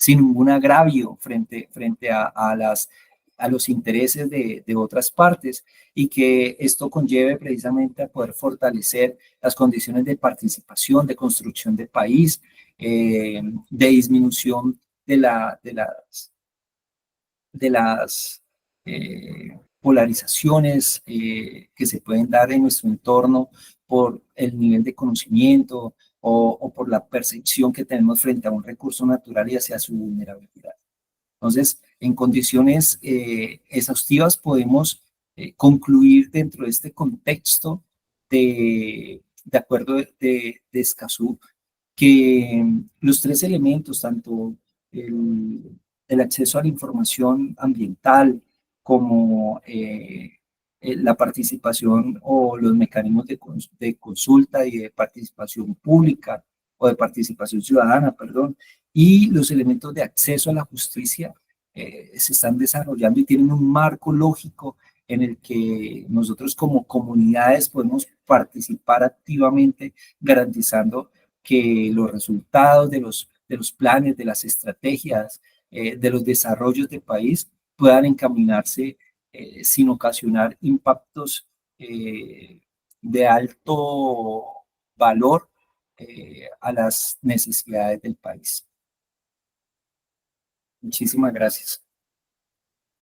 ningún agravio frente a los intereses de otras partes y que esto conlleve precisamente a poder fortalecer las condiciones de participación, de construcción de país, de disminución de las polarizaciones que se pueden dar en nuestro entorno por el nivel de conocimiento o por la percepción que tenemos frente a un recurso natural y hacia su vulnerabilidad. Entonces, en condiciones exhaustivas podemos concluir dentro de este contexto de acuerdo de Escazú, que los tres elementos, tanto el acceso a la información ambiental como la participación o los mecanismos de consulta y de participación pública o de participación ciudadana, perdón, y los elementos de acceso a la justicia se están desarrollando y tienen un marco lógico en el que nosotros como comunidades podemos participar activamente garantizando que los resultados de los planes, de las estrategias, de los desarrollos del país puedan encaminarse sin ocasionar impactos de alto valor a las necesidades del país. Muchísimas gracias.